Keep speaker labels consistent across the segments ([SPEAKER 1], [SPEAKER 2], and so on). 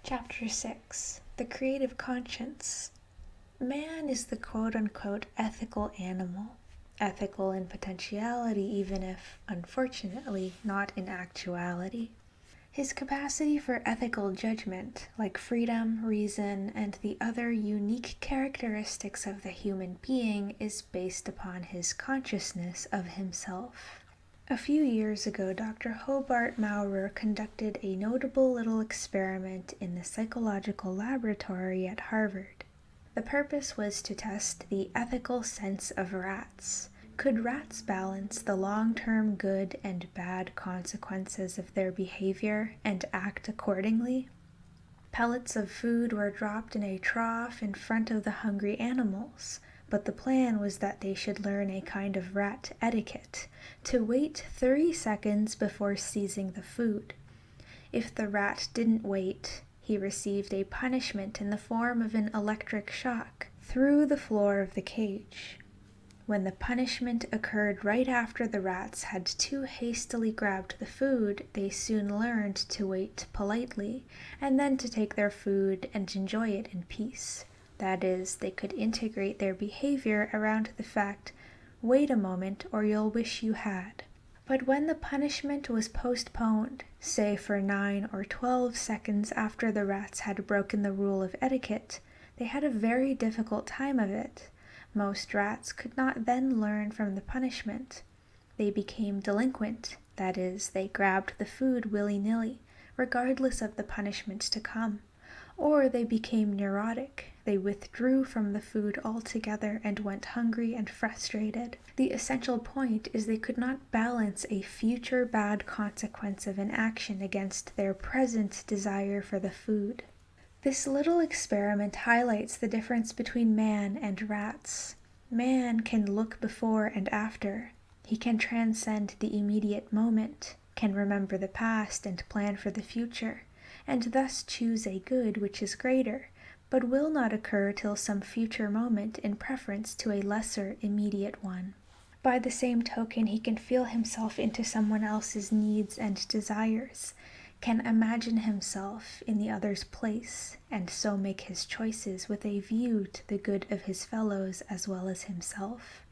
[SPEAKER 1] Chapter 6. The Creative Conscience. Man is the quote-unquote ethical animal. Ethical in potentiality, even if, unfortunately, not in actuality. His capacity for ethical judgment, like freedom, reason, and the other unique characteristics of the human being, is based upon his consciousness of himself. A few years ago, Dr. Hobart Maurer conducted a notable little experiment in the psychological laboratory at Harvard. The purpose was to test the ethical sense of rats. Could rats balance the long-term good and bad consequences of their behavior and act accordingly? Pellets of food were dropped in a trough in front of the hungry animals, but the plan was that they should learn a kind of rat etiquette, to wait 3 seconds before seizing the food. If the rat didn't wait, he received a punishment in the form of an electric shock through the floor of the cage. When the punishment occurred right after the rats had too hastily grabbed the food, they soon learned to wait politely, and then to take their food and enjoy it in peace. That is, they could integrate their behavior around the fact, wait a moment or you'll wish you had. But when the punishment was postponed, say for 9 or 12 seconds after the rats had broken the rule of etiquette, they had a very difficult time of it. Most rats could not then learn from the punishment. They became delinquent, that is, they grabbed the food willy-nilly, regardless of the punishment to come. Or they became neurotic. They withdrew from the food altogether and went hungry and frustrated. The essential point is they could not balance a future bad consequence of an action against their present desire for the food. This little experiment highlights the difference between man and rats. Man can look before and after. He can transcend the immediate moment, can remember the past and plan for the future, and thus choose a good which is greater, but will not occur till some future moment in preference to a lesser immediate one. By the same token, he can feel himself into someone else's needs and desires, can imagine himself in the other's place, and so make his choices with a view to the good of his fellows as well as himself.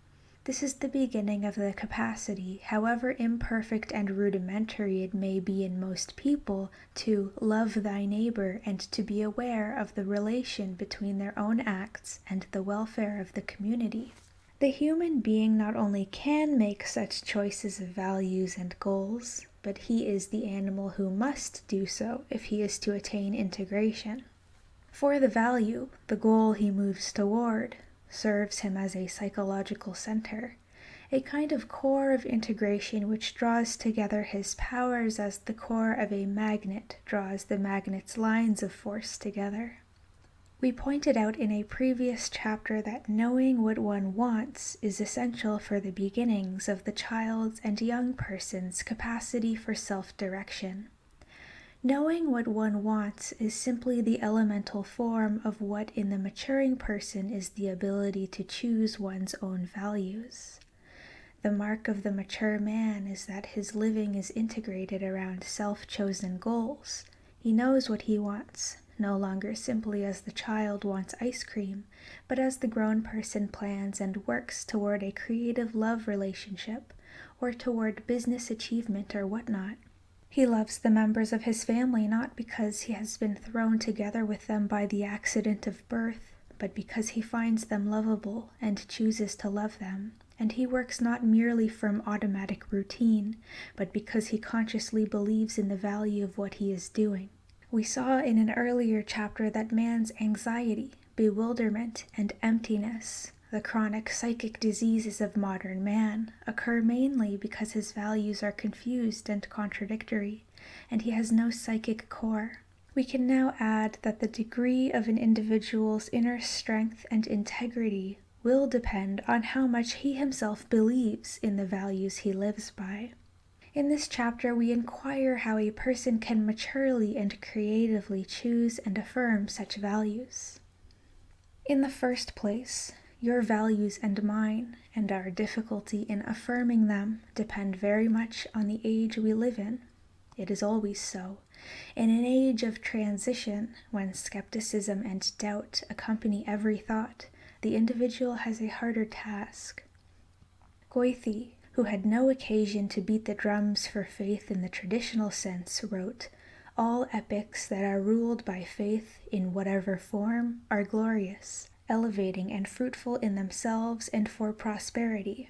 [SPEAKER 1] This is the beginning of the capacity, however imperfect and rudimentary it may be in most people, to love thy neighbor and to be aware of the relation between their own acts and the welfare of the community. The human being not only can make such choices of values and goals, but he is the animal who must do so if he is to attain integration. For the value, the goal he moves toward, serves him as a psychological center, a kind of core of integration which draws together his powers as the core of a magnet draws the magnet's lines of force together. We pointed out in a previous chapter that knowing what one wants is essential for the beginnings of the child's and young person's capacity for self-direction. Knowing what one wants is simply the elemental form of what in the maturing person is the ability to choose one's own values. The mark of the mature man is that his living is integrated around self-chosen goals. He knows what he wants, no longer simply as the child wants ice cream, but as the grown person plans and works toward a creative love relationship, or toward business achievement or whatnot. He loves the members of his family not because he has been thrown together with them by the accident of birth, but because he finds them lovable and chooses to love them, and he works not merely from automatic routine, but because he consciously believes in the value of what he is doing. We saw in an earlier chapter that man's anxiety, bewilderment, and emptiness, the chronic psychic diseases of modern man, occur mainly because his values are confused and contradictory, and he has no psychic core. We can now add that the degree of an individual's inner strength and integrity will depend on how much he himself believes in the values he lives by. In this chapter, we inquire how a person can maturely and creatively choose and affirm such values. In the first place, Your values and mine, and our difficulty in affirming them, depend very much on the age we live in. It is always so. In an age of transition, when skepticism and doubt accompany every thought, the individual has a harder task. Goethe, who had no occasion to beat the drums for faith in the traditional sense, wrote, "All epochs that are ruled by faith, in whatever form, are glorious, elevating and fruitful in themselves and for prosperity.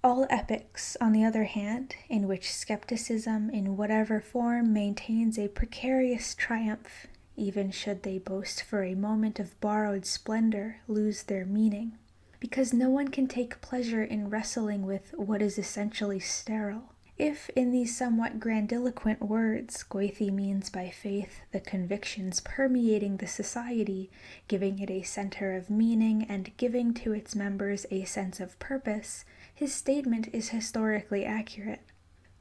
[SPEAKER 1] All epochs, on the other hand, in which skepticism in whatever form maintains a precarious triumph, even should they boast for a moment of borrowed splendor, lose their meaning, because no one can take pleasure in wrestling with what is essentially sterile. If, in these somewhat grandiloquent words, Goethe means by faith the convictions permeating the society, giving it a center of meaning and giving to its members a sense of purpose, his statement is historically accurate.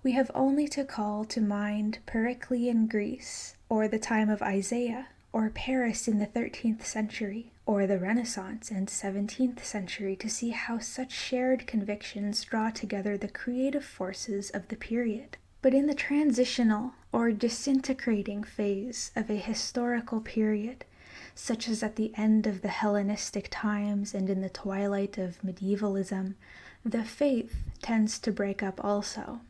[SPEAKER 1] We have only to call to mind Periclean Greece, or the time of Isaiah, or Paris in the 13th century, or the Renaissance and 17th century to see how such shared convictions draw together the creative forces of the period. But in the transitional or disintegrating phase of a historical period, such as at the end of the Hellenistic times and in the twilight of medievalism, the faith tends to break up also.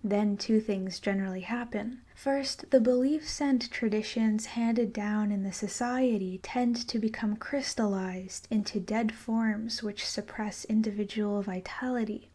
[SPEAKER 1] Then two things generally happen. First, the beliefs and traditions handed down in the society tend to become crystallized into dead forms which suppress individual vitality.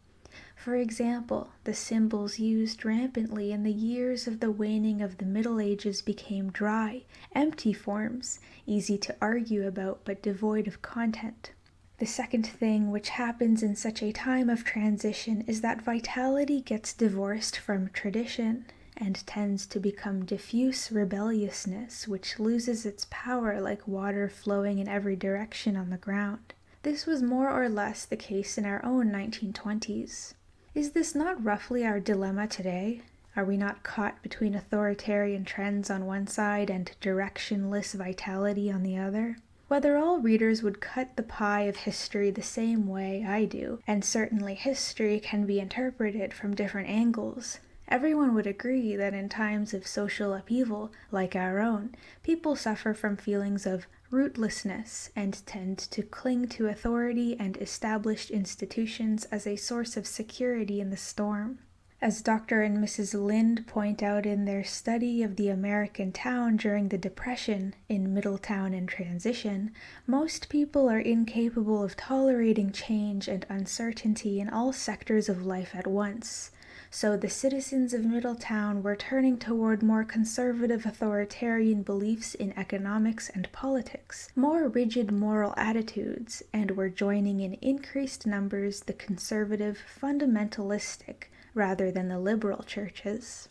[SPEAKER 1] For example, the symbols used rampantly in the years of the waning of the Middle Ages became dry, empty forms, easy to argue about but devoid of content. The second thing which happens in such a time of transition is that vitality gets divorced from tradition and tends to become diffuse rebelliousness, which loses its power like water flowing in every direction on the ground. This was more or less the case in our own 1920s. Is this not roughly our dilemma today? Are we not caught between authoritarian trends on one side and directionless vitality on the other? Whether all readers would cut the pie of history the same way I do, and certainly history can be interpreted from different angles, everyone would agree that in times of social upheaval, like our own, people suffer from feelings of rootlessness and tend to cling to authority and established institutions as a source of security in the storm. As Dr. and Mrs. Lind point out in their study of the American town during the Depression in Middletown and Transition, most people are incapable of tolerating change and uncertainty in all sectors of life at once. So the citizens of Middletown were turning toward more conservative authoritarian beliefs in economics and politics, more rigid moral attitudes, and were joining in increased numbers the conservative, fundamentalistic, rather than the liberal churches.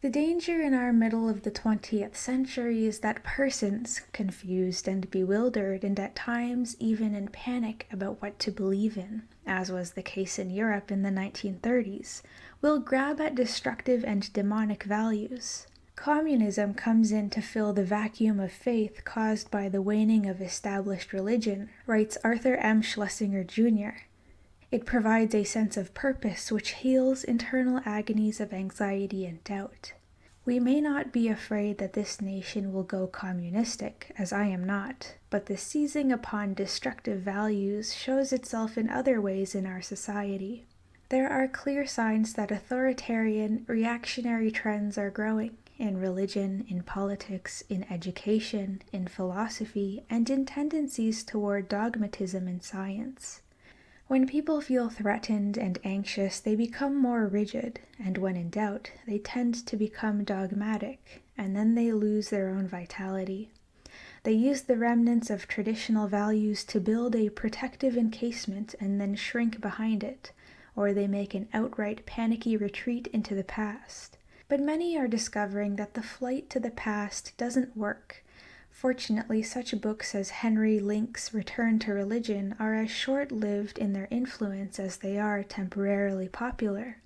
[SPEAKER 1] The danger in our middle of the 20th century is that persons, confused and bewildered and at times even in panic about what to believe in, as was the case in Europe in the 1930s, will grab at destructive and demonic values. Communism comes in to fill the vacuum of faith caused by the waning of established religion, writes Arthur M. Schlesinger, Jr. It provides a sense of purpose which heals internal agonies of anxiety and doubt. We may not be afraid that this nation will go communistic, as I am not, but the seizing upon destructive values shows itself in other ways in our society. There are clear signs that authoritarian, reactionary trends are growing in religion, in politics, in education, in philosophy, and in tendencies toward dogmatism in science. When people feel threatened and anxious, they become more rigid, and when in doubt, they tend to become dogmatic, and then they lose their own vitality. They use the remnants of traditional values to build a protective encasement and then shrink behind it, or they make an outright panicky retreat into the past. But many are discovering that the flight to the past doesn't work. Fortunately, such books as Henry Link's Return to Religion are as short-lived in their influence as they are temporarily popular.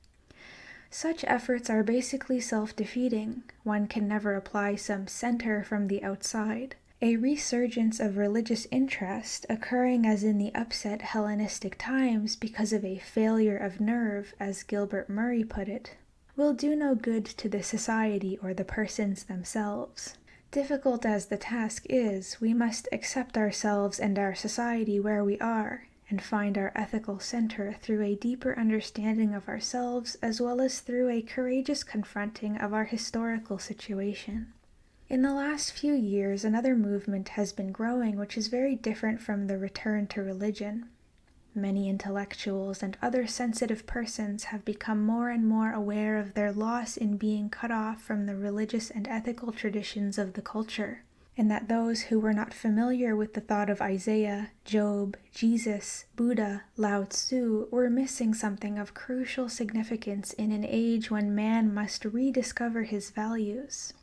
[SPEAKER 1] Such efforts are basically self-defeating. One can never apply some center from the outside. A resurgence of religious interest, occurring as in the upset Hellenistic times because of a failure of nerve, as Gilbert Murray put it, will do no good to the society or the persons themselves. Difficult as the task is, we must accept ourselves and our society where we are, and find our ethical center through a deeper understanding of ourselves as well as through a courageous confronting of our historical situation. In the last few years, another movement has been growing which is very different from the return to religion. Many intellectuals and other sensitive persons have become more and more aware of their loss in being cut off from the religious and ethical traditions of the culture, and that those who were not familiar with the thought of Isaiah, Job, Jesus, Buddha, Lao Tzu were missing something of crucial significance in an age when man must rediscover his values.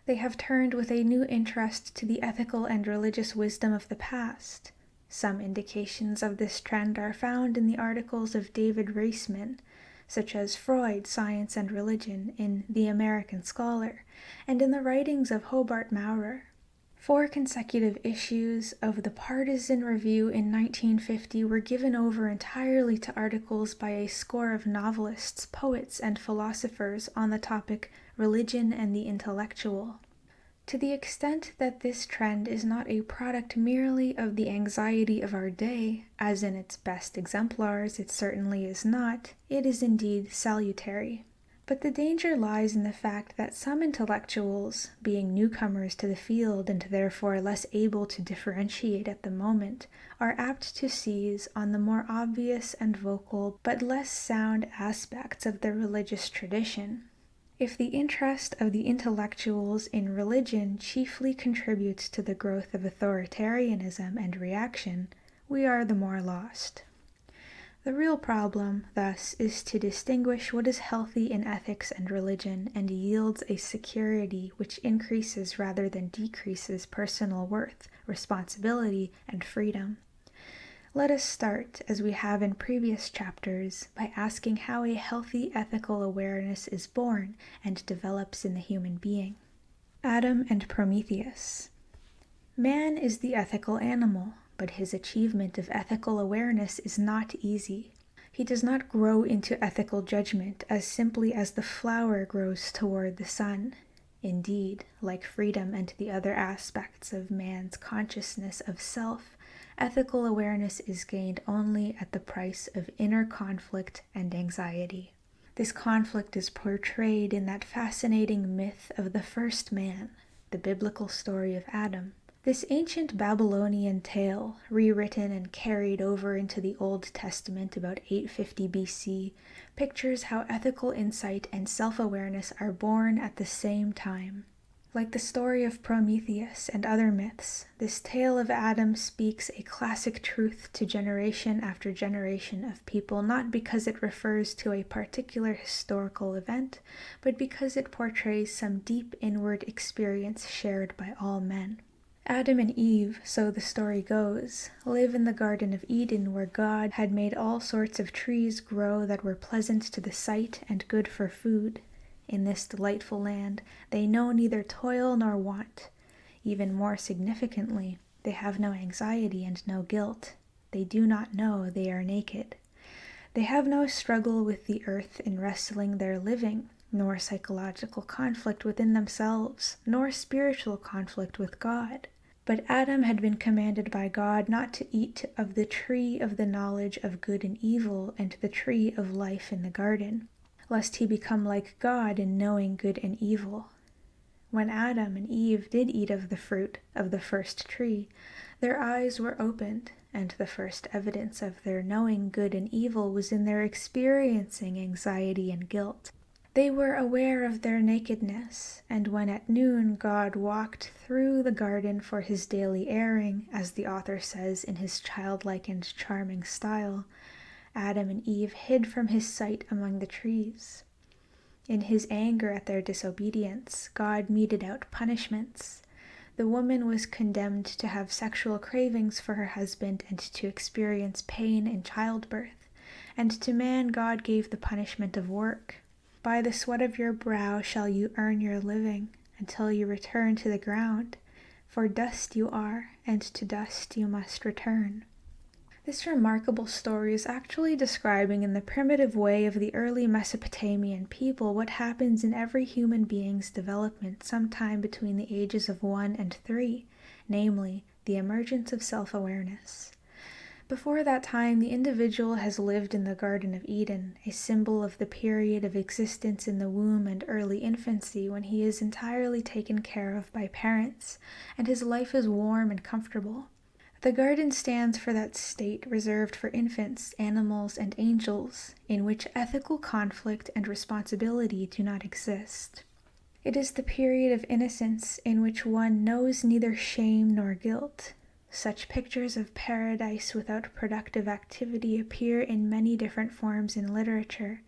[SPEAKER 1] They have turned with a new interest to the ethical and religious wisdom of the past. Some indications of this trend are found in the articles of David Reisman, such as Freud, Science and Religion in The American Scholar, and in the writings of Hobart Maurer. 4 consecutive issues of the Partisan Review in 1950 were given over entirely to articles by a score of novelists, poets, and philosophers on the topic Religion and the Intellectual. To the extent that this trend is not a product merely of the anxiety of our day, as in its best exemplars it certainly is not, it is indeed salutary. But the danger lies in the fact that some intellectuals, being newcomers to the field and therefore less able to differentiate at the moment, are apt to seize on the more obvious and vocal but less sound aspects of the religious tradition. If the interest of the intellectuals in religion chiefly contributes to the growth of authoritarianism and reaction, we are the more lost. The real problem, thus, is to distinguish what is healthy in ethics and religion and yields a security which increases rather than decreases personal worth, responsibility, and freedom. Let us start, as we have in previous chapters, by asking how a healthy ethical awareness is born and develops in the human being. Adam and Prometheus. Man is the ethical animal, but his achievement of ethical awareness is not easy. He does not grow into ethical judgment as simply as the flower grows toward the sun. Indeed, like freedom and the other aspects of man's consciousness of self, ethical awareness is gained only at the price of inner conflict and anxiety. This conflict is portrayed in that fascinating myth of the first man, the biblical story of Adam. This ancient Babylonian tale, rewritten and carried over into the Old Testament about 850 BC, pictures how ethical insight and self-awareness are born at the same time. Like the story of Prometheus and other myths, this tale of Adam speaks a classic truth to generation after generation of people, not because it refers to a particular historical event, but because it portrays some deep inward experience shared by all men. Adam and Eve, so the story goes, live in the Garden of Eden where God had made all sorts of trees grow that were pleasant to the sight and good for food. In this delightful land, they know neither toil nor want. Even more significantly, they have no anxiety and no guilt. They do not know they are naked. They have no struggle with the earth in wrestling their living, nor psychological conflict within themselves, nor spiritual conflict with God. But Adam had been commanded by God not to eat of the tree of the knowledge of good and evil and the tree of life in the garden, lest he become like God in knowing good and evil. When Adam and Eve did eat of the fruit of the first tree, their eyes were opened, and the first evidence of their knowing good and evil was in their experiencing anxiety and guilt. They were aware of their nakedness, and when at noon God walked through the garden for his daily airing, as the author says in his childlike and charming style, Adam and Eve hid from his sight among the trees. In his anger at their disobedience, God meted out punishments. The woman was condemned to have sexual cravings for her husband and to experience pain in childbirth, and to man God gave the punishment of work. By the sweat of your brow shall you earn your living, until you return to the ground, For dust you are, and to dust you must return." This remarkable story is actually describing in the primitive way of the early Mesopotamian people what happens in every human being's development sometime between the ages of 1 and 3, namely, the emergence of self-awareness. Before that time, the individual has lived in the Garden of Eden, a symbol of the period of existence in the womb and early infancy when he is entirely taken care of by parents, and his life is warm and comfortable. The garden stands for that state reserved for infants, animals, and angels, in which ethical conflict and responsibility do not exist. It is the period of innocence in which one knows neither shame nor guilt. Such pictures of paradise without productive activity appear in many different forms in literature,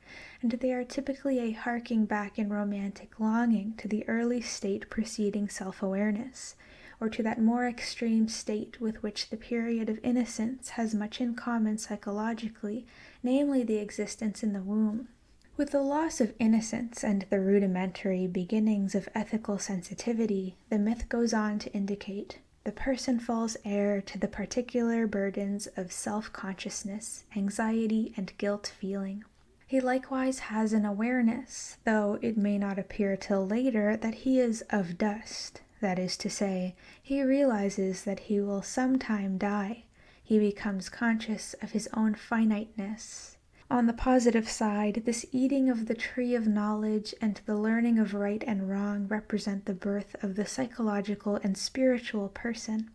[SPEAKER 1] and they are typically a harking back in romantic longing to the early state preceding self-awareness, or to that more extreme state with which the period of innocence has much in common psychologically, namely the existence in the womb. With the loss of innocence and the rudimentary beginnings of ethical sensitivity, the myth goes on to indicate the person falls heir to the particular burdens of self-consciousness, anxiety, and guilt feeling. He likewise has an awareness, though it may not appear till later, that he is of dust. That is to say, he realizes that he will sometime die. He becomes conscious of his own finiteness. On the positive side, this eating of the tree of knowledge and the learning of right and wrong represent the birth of the psychological and spiritual person.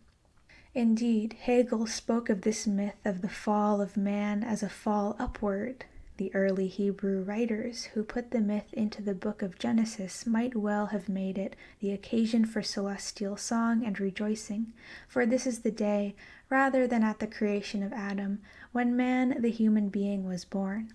[SPEAKER 1] Indeed, Hegel spoke of this myth of the fall of man as a fall upward. The early Hebrew writers who put the myth into the book of Genesis might well have made it the occasion for celestial song and rejoicing, for this is the day, rather than at the creation of Adam, when man, the human being, was born.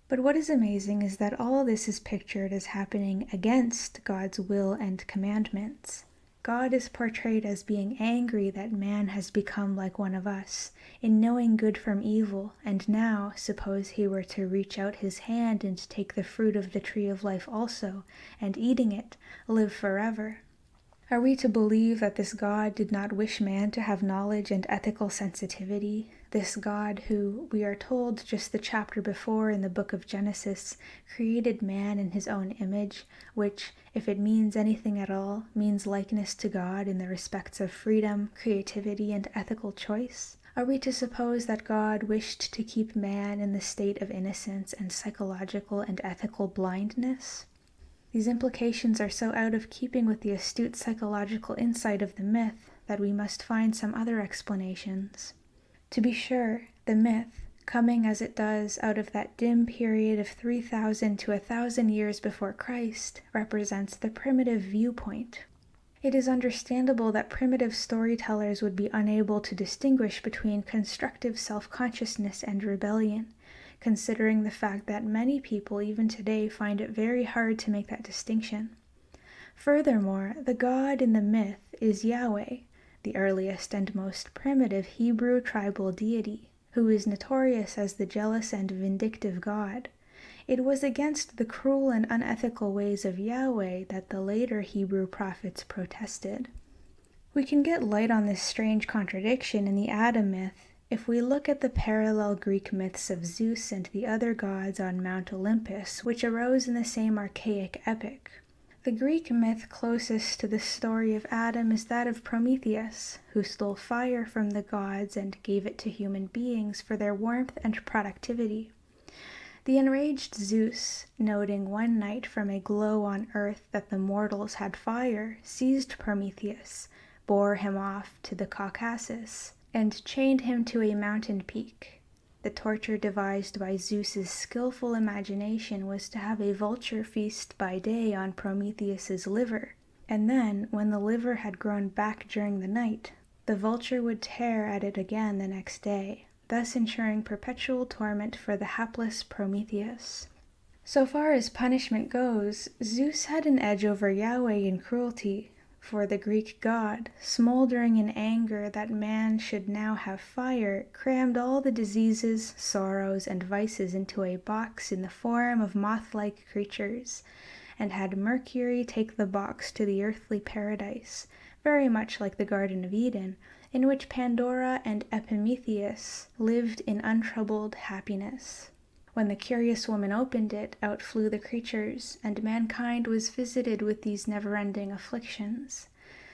[SPEAKER 1] But what is amazing is that all this is pictured as happening against God's will and commandments. God is portrayed as being angry that man has become like one of us, in knowing good from evil, and now, suppose he were to reach out his hand and take the fruit of the tree of life also, and eating it, live forever. Are we to believe that this God did not wish man to have knowledge and ethical sensitivity? This God who, we are told just the chapter before in the book of Genesis, created man in his own image, which, if it means anything at all, means likeness to God in the respects of freedom, creativity, and ethical choice? Are we to suppose that God wished to keep man in the state of innocence and psychological and ethical blindness? These implications are so out of keeping with the astute psychological insight of the myth that we must find some other explanations. To be sure, the myth, coming as it does out of that dim period of 3,000 to 1,000 years before Christ, represents the primitive viewpoint. It is understandable that primitive storytellers would be unable to distinguish between constructive self-consciousness and rebellion, considering the fact that many people even today find it very hard to make that distinction. Furthermore, the God in the myth is Yahweh, the earliest and most primitive Hebrew tribal deity, who is notorious as the jealous and vindictive God. It was against the cruel and unethical ways of Yahweh that the later Hebrew prophets protested. We can get light on this strange contradiction in the Adam myth if we look at the parallel Greek myths of Zeus and the other gods on Mount Olympus, which arose in the same archaic epic. The Greek myth closest to the story of Adam is that of Prometheus, who stole fire from the gods and gave it to human beings for their warmth and productivity. The enraged Zeus, noting one night from a glow on earth that the mortals had fire, seized Prometheus, bore him off to the Caucasus, and chained him to a mountain peak. The torture devised by Zeus's skillful imagination was to have a vulture feast by day on Prometheus's liver, and then, when the liver had grown back during the night, the vulture would tear at it again the next day, thus ensuring perpetual torment for the hapless Prometheus. So far as punishment goes, Zeus had an edge over Yahweh in cruelty, for the Greek god, smoldering in anger that man should now have fire, crammed all the diseases, sorrows, and vices into a box in the form of moth-like creatures, and had Mercury take the box to the earthly paradise, very much like the Garden of Eden, in which Pandora and Epimetheus lived in untroubled happiness. When the curious woman opened it, out flew the creatures, and mankind was visited with these never-ending afflictions.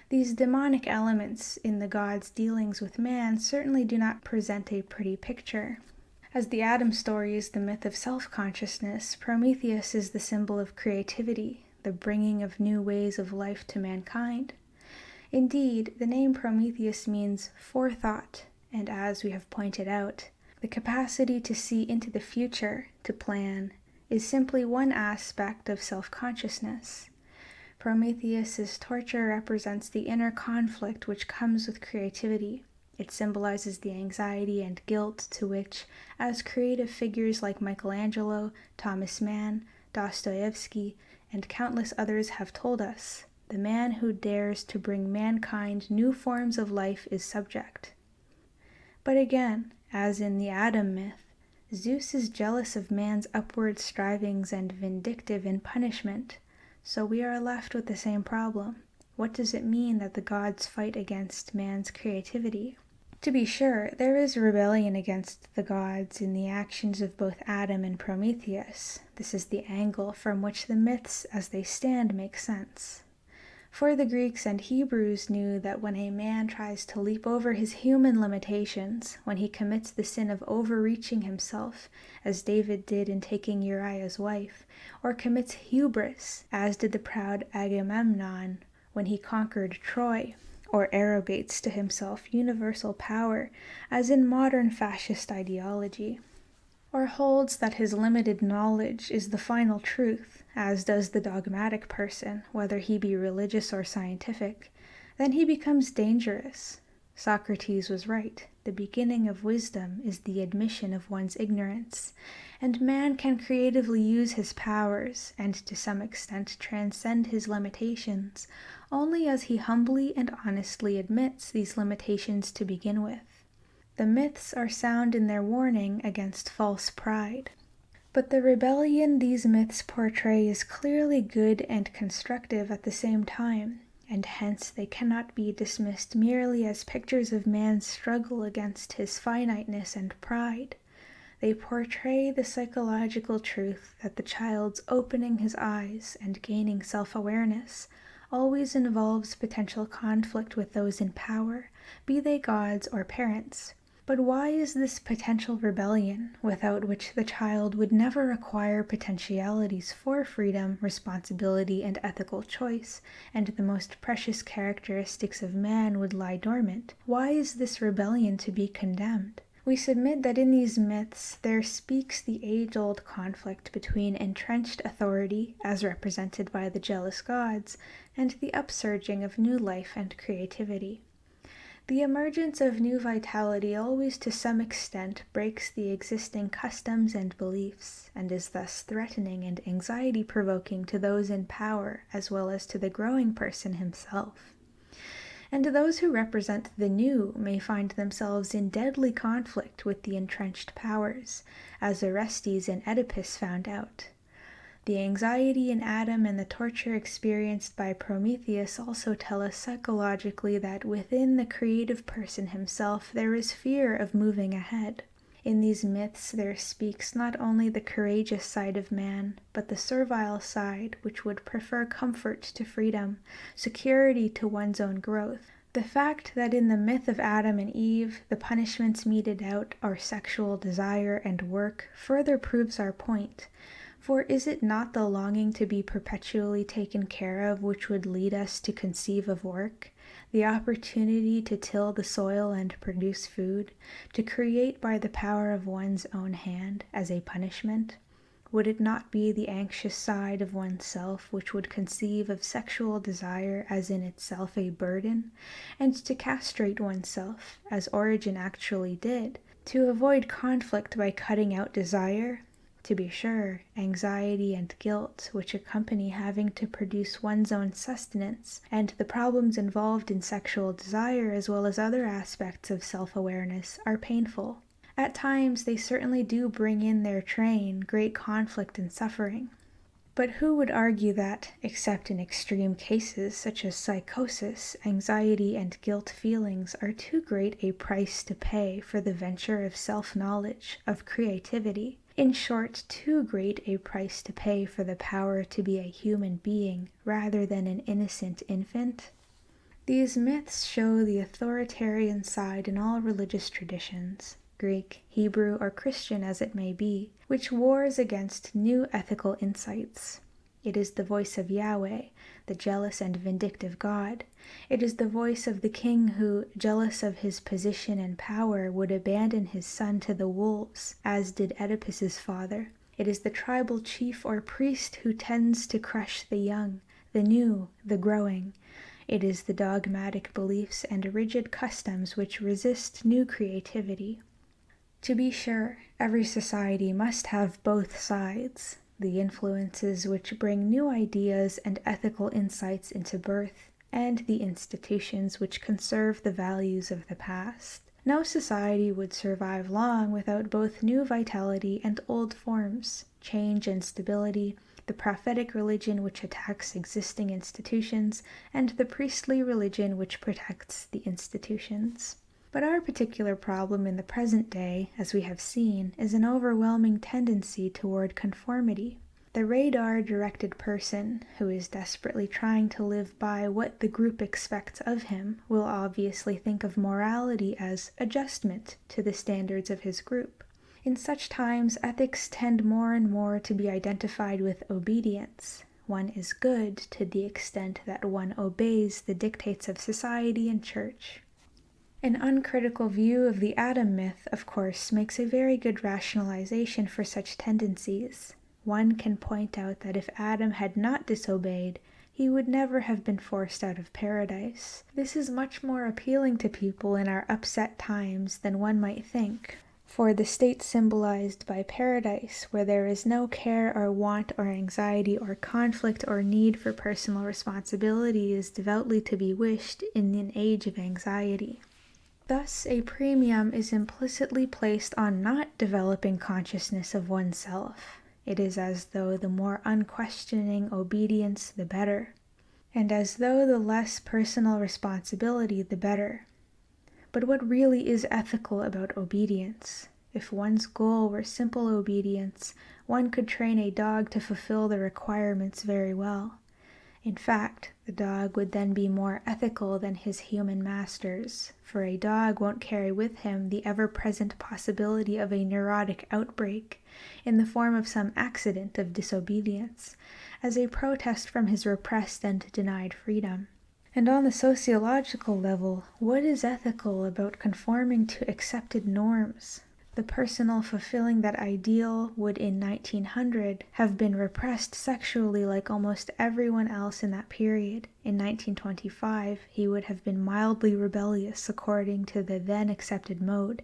[SPEAKER 1] These demonic elements in the gods' dealings with man certainly do not present a pretty picture. As the Adam story is the myth of self-consciousness, Prometheus is the symbol of creativity, the bringing of new ways of life to mankind. Indeed, the name Prometheus means forethought, and as we have pointed out, the capacity to see into the future, to plan, is simply one aspect of self-consciousness. Prometheus's torture represents the inner conflict which comes with creativity. It symbolizes the anxiety and guilt to which, as creative figures like Michelangelo, Thomas Mann, Dostoevsky, and countless others have told us, the man who dares to bring mankind new forms of life is subject. But again, as in the Adam myth, Zeus is jealous of man's upward strivings and vindictive in punishment, so we are left with the same problem. What does it mean that the gods fight against man's creativity? To be sure, there is rebellion against the gods in the actions of both Adam and Prometheus. This is the angle from which the myths as they stand make sense. For the Greeks and Hebrews knew that when a man tries to leap over his human limitations, when he commits the sin of overreaching himself, as David did in taking Uriah's wife, or commits hubris, as did the proud Agamemnon when he conquered Troy, or arrogates to himself universal power, as in modern fascist ideology, or holds that his limited knowledge is the final truth, as does the dogmatic person, whether he be religious or scientific, then he becomes dangerous. Socrates was right. The beginning of wisdom is the admission of one's ignorance, and man can creatively use his powers, and to some extent transcend his limitations, only as he humbly and honestly admits these limitations to begin with. The myths are sound in their warning against false pride. But the rebellion these myths portray is clearly good and constructive at the same time, and hence they cannot be dismissed merely as pictures of man's struggle against his finiteness and pride. They portray the psychological truth that the child's opening his eyes and gaining self-awareness always involves potential conflict with those in power, be they gods or parents. But why is this potential rebellion, without which the child would never acquire potentialities for freedom, responsibility, and ethical choice, and the most precious characteristics of man would lie dormant? Why is this rebellion to be condemned? We submit that in these myths there speaks the age-old conflict between entrenched authority, as represented by the jealous gods, and the upsurging of new life and creativity. The emergence of new vitality always to some extent breaks the existing customs and beliefs, and is thus threatening and anxiety-provoking to those in power as well as to the growing person himself. And those who represent the new may find themselves in deadly conflict with the entrenched powers, as Orestes and Oedipus found out. The anxiety in Adam and the torture experienced by Prometheus also tell us psychologically that within the creative person himself there is fear of moving ahead. In these myths there speaks not only the courageous side of man, but the servile side which would prefer comfort to freedom, security to one's own growth. The fact that in the myth of Adam and Eve the punishments meted out are sexual desire and work further proves our point. For is it not the longing to be perpetually taken care of which would lead us to conceive of work, the opportunity to till the soil and produce food, to create by the power of one's own hand as a punishment? Would it not be the anxious side of oneself which would conceive of sexual desire as in itself a burden, and to castrate oneself, as Origen actually did, to avoid conflict by cutting out desire? To be sure, anxiety and guilt which accompany having to produce one's own sustenance, and the problems involved in sexual desire as well as other aspects of self-awareness are painful. At times they certainly do bring in their train great conflict and suffering. But who would argue that, except in extreme cases such as psychosis, anxiety and guilt feelings are too great a price to pay for the venture of self-knowledge, of creativity? In short, too great a price to pay for the power to be a human being rather than an innocent infant? These myths show the authoritarian side in all religious traditions, Greek, Hebrew, or Christian as it may be, which wars against new ethical insights. It is the voice of Yahweh, the jealous and vindictive God. It is the voice of the king who, jealous of his position and power, would abandon his son to the wolves, as did Oedipus's father. It is the tribal chief or priest who tends to crush the young, the new, the growing. It is the dogmatic beliefs and rigid customs which resist new creativity. To be sure, every society must have both sides, the influences which bring new ideas and ethical insights into birth, and the institutions which conserve the values of the past. No society would survive long without both new vitality and old forms, change and stability, the prophetic religion which attacks existing institutions, and the priestly religion which protects the institutions. But our particular problem in the present day, as we have seen, is an overwhelming tendency toward conformity. The radar-directed person, who is desperately trying to live by what the group expects of him, will obviously think of morality as adjustment to the standards of his group. In such times, ethics tend more and more to be identified with obedience. One is good to the extent that one obeys the dictates of society and church. An uncritical view of the Adam myth, of course, makes a very good rationalization for such tendencies. One can point out that if Adam had not disobeyed, he would never have been forced out of paradise. This is much more appealing to people in our upset times than one might think, for the state symbolized by paradise, where there is no care or want or anxiety or conflict or need for personal responsibility, is devoutly to be wished in an age of anxiety. Thus, a premium is implicitly placed on not developing consciousness of oneself. It is as though the more unquestioning obedience, the better, and as though the less personal responsibility, the better. But what really is ethical about obedience? If one's goal were simple obedience, one could train a dog to fulfill the requirements very well. In fact, the dog would then be more ethical than his human masters, for a dog won't carry with him the ever-present possibility of a neurotic outbreak in the form of some accident of disobedience, as a protest from his repressed and denied freedom. And on the sociological level, what is ethical about conforming to accepted norms? The personal fulfilling that ideal would in 1900 have been repressed sexually like almost everyone else in that period. In 1925, he would have been mildly rebellious according to the then accepted mode.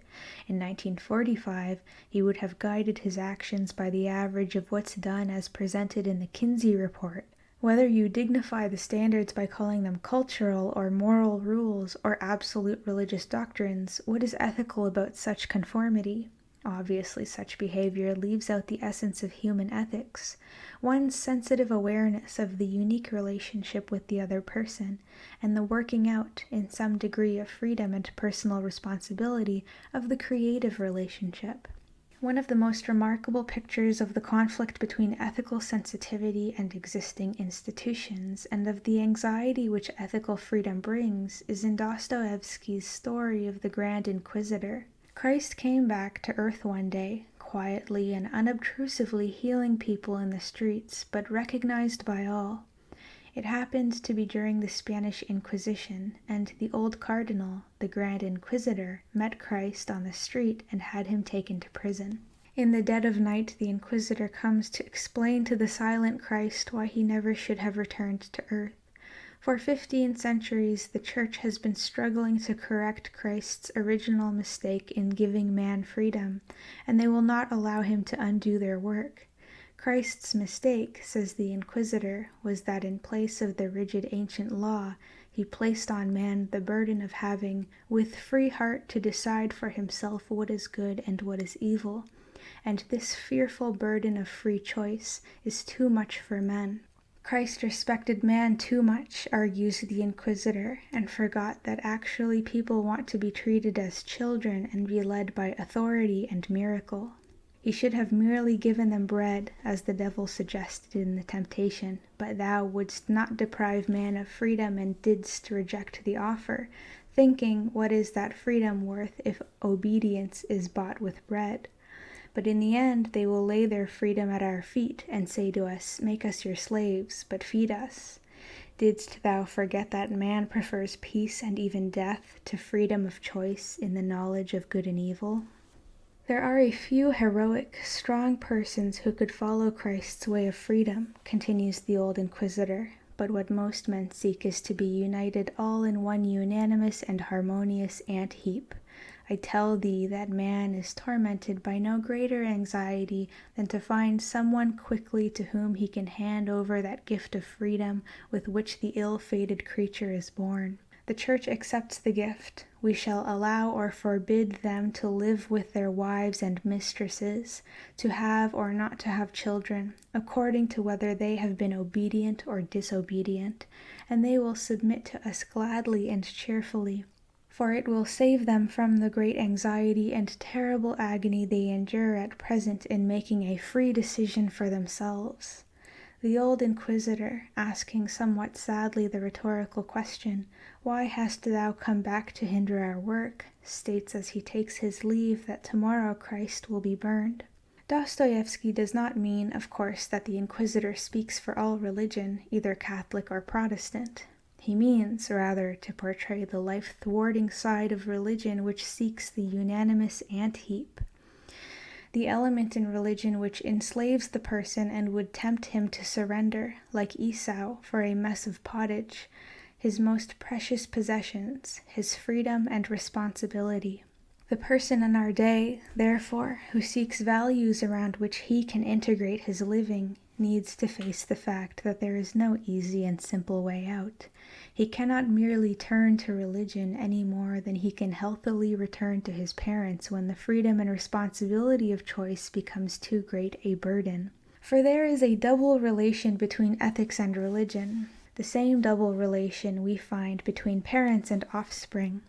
[SPEAKER 1] In 1945, he would have guided his actions by the average of what's done as presented in the Kinsey Report. Whether you dignify the standards by calling them cultural or moral rules or absolute religious doctrines, what is ethical about such conformity? Obviously, such behavior leaves out the essence of human ethics, one's sensitive awareness of the unique relationship with the other person, and the working out, in some degree of freedom and personal responsibility, of the creative relationship. One of the most remarkable pictures of the conflict between ethical sensitivity and existing institutions, and of the anxiety which ethical freedom brings, is in Dostoevsky's story of the Grand Inquisitor. Christ came back to earth one day, quietly and unobtrusively healing people in the streets, but recognized by all. It happened to be during the Spanish Inquisition, and the old cardinal, the Grand Inquisitor, met Christ on the street and had him taken to prison. In the dead of night, the Inquisitor comes to explain to the silent Christ why he never should have returned to earth. For 15 centuries, the Church has been struggling to correct Christ's original mistake in giving man freedom, and they will not allow him to undo their work. Christ's mistake, says the Inquisitor, was that in place of the rigid ancient law, he placed on man the burden of having, with free heart, to decide for himself what is good and what is evil. and this fearful burden of free choice is too much for men. Christ respected man too much, argues the Inquisitor, and forgot that actually people want to be treated as children and be led by authority and miracle. He should have merely given them bread, as the devil suggested in the temptation, but thou wouldst not deprive man of freedom and didst reject the offer, thinking, what is that freedom worth if obedience is bought with bread? But in the end they will lay their freedom at our feet and say to us, make us your slaves, but feed us. Didst thou forget that man prefers peace and even death to freedom of choice in the knowledge of good and evil? There are a few heroic, strong persons who could follow Christ's way of freedom, continues the old Inquisitor, but what most men seek is to be united all in one unanimous and harmonious ant-heap. I tell thee that man is tormented by no greater anxiety than to find someone quickly to whom he can hand over that gift of freedom with which the ill-fated creature is born. The Church accepts the gift. We shall allow or forbid them to live with their wives and mistresses, to have or not to have children, according to whether they have been obedient or disobedient, and they will submit to us gladly and cheerfully, for it will save them from the great anxiety and terrible agony they endure at present in making a free decision for themselves. The old Inquisitor, asking somewhat sadly the rhetorical question, why hast thou come back to hinder our work, states as he takes his leave that tomorrow Christ will be burned. Dostoevsky does not mean, of course, that the Inquisitor speaks for all religion, either Catholic or Protestant. He means, rather, to portray the life-thwarting side of religion which seeks the unanimous ant-heap. The element in religion which enslaves the person and would tempt him to surrender, like Esau, for a mess of pottage, his most precious possessions, his freedom and responsibility. The person in our day, therefore, who seeks values around which he can integrate his living, needs to face the fact that there is no easy and simple way out. He cannot merely turn to religion any more than he can healthily return to his parents when the freedom and responsibility of choice becomes too great a burden. For there is a double relation between ethics and religion, the same double relation we find between parents and offspring.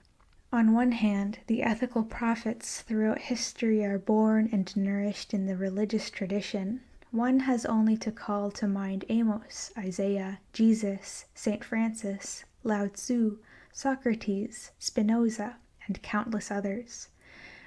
[SPEAKER 1] On one hand, the ethical prophets throughout history are born and nourished in the religious tradition. One has only to call to mind Amos, Isaiah, Jesus, St. Francis, Lao Tzu, Socrates, Spinoza, and countless others.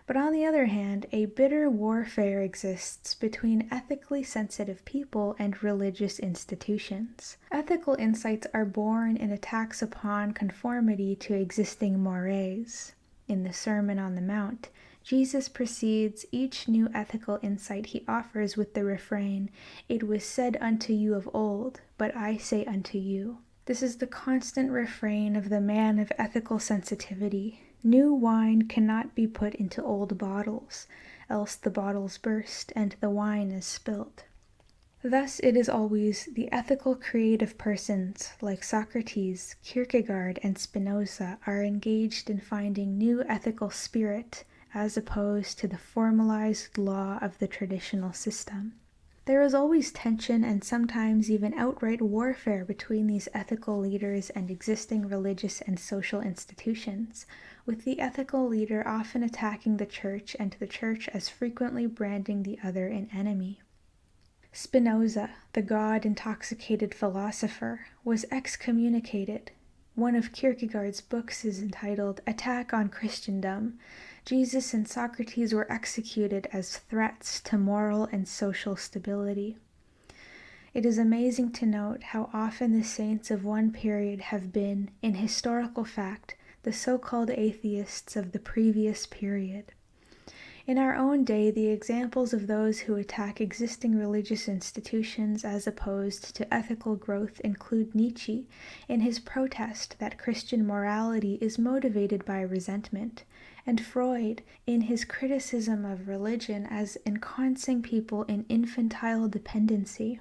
[SPEAKER 1] But on the other hand, a bitter warfare exists between ethically sensitive people and religious institutions. Ethical insights are born in attacks upon conformity to existing mores. In the Sermon on the Mount, Jesus precedes each new ethical insight he offers with the refrain, "It was said unto you of old, but I say unto you." This is the constant refrain of the man of ethical sensitivity. New wine cannot be put into old bottles, else the bottles burst and the wine is spilt. Thus it is always the ethical creative persons, like Socrates, Kierkegaard, and Spinoza, are engaged in finding new ethical spirit, as opposed to the formalized law of the traditional system. There is always tension and sometimes even outright warfare between these ethical leaders and existing religious and social institutions, with the ethical leader often attacking the Church and the Church as frequently branding the other an enemy. Spinoza, the God-intoxicated philosopher, was excommunicated. One of Kierkegaard's books is entitled Attack on Christendom. Jesus and Socrates were executed as threats to moral and social stability. It is amazing to note how often the saints of one period have been, in historical fact, the so-called atheists of the previous period. In our own day, the examples of those who attack existing religious institutions as opposed to ethical growth include Nietzsche in his protest that Christian morality is motivated by resentment, and Freud in his criticism of religion as ensconcing people in infantile dependency.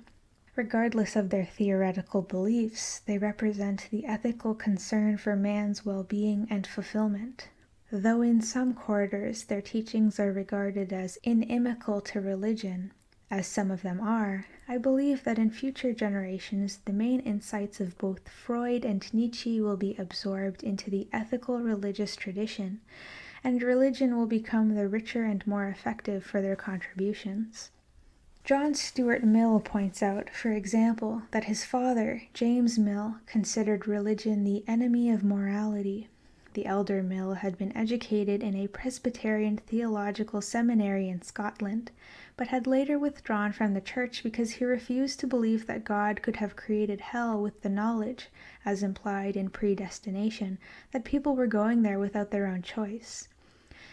[SPEAKER 1] Regardless of their theoretical beliefs, they represent the ethical concern for man's well-being and fulfillment. Though in some quarters their teachings are regarded as inimical to religion, as some of them are, I believe that in future generations the main insights of both Freud and Nietzsche will be absorbed into the ethical religious tradition, and religion will become the richer and more effective for their contributions. John Stuart Mill points out, for example, that his father, James Mill, considered religion the enemy of morality. The elder Mill had been educated in a Presbyterian theological seminary in Scotland, but had later withdrawn from the church because he refused to believe that God could have created hell with the knowledge, as implied in predestination, that people were going there without their own choice.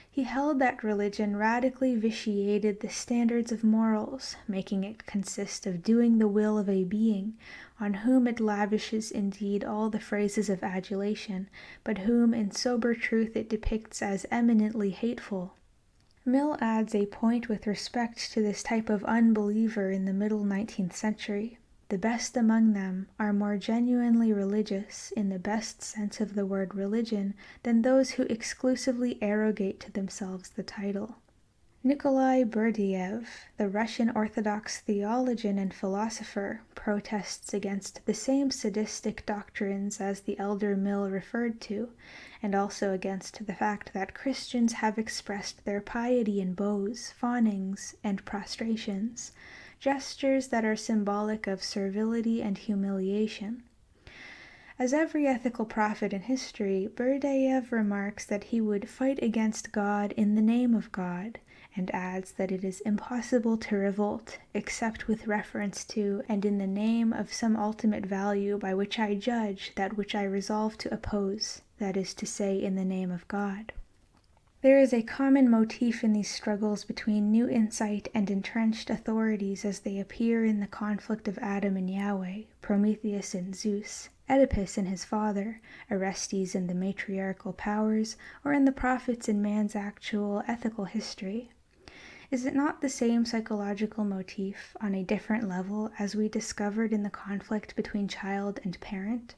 [SPEAKER 1] He held that religion radically vitiated the standards of morals, making it consist of doing the will of a being, on whom it lavishes indeed all the phrases of adulation, but whom in sober truth it depicts as eminently hateful. Mill adds a point with respect to this type of unbeliever in the middle 19th century. The best among them are more genuinely religious, in the best sense of the word religion, than those who exclusively arrogate to themselves the title. Nikolai Berdyaev, the Russian Orthodox theologian and philosopher, protests against the same sadistic doctrines as the elder Mill referred to, and also against the fact that Christians have expressed their piety in bows, fawnings, and prostrations, gestures that are symbolic of servility and humiliation. As every ethical prophet in history, Berdyaev remarks that he would fight against God in the name of God, and adds that it is impossible to revolt, except with reference to and in the name of some ultimate value by which I judge that which I resolve to oppose, that is to say, in the name of God. There is a common motif in these struggles between new insight and entrenched authorities as they appear in the conflict of Adam and Yahweh, Prometheus and Zeus, Oedipus and his father, Orestes and the matriarchal powers, or in the prophets in man's actual ethical history. Is it not the same psychological motif, on a different level, as we discovered in the conflict between child and parent?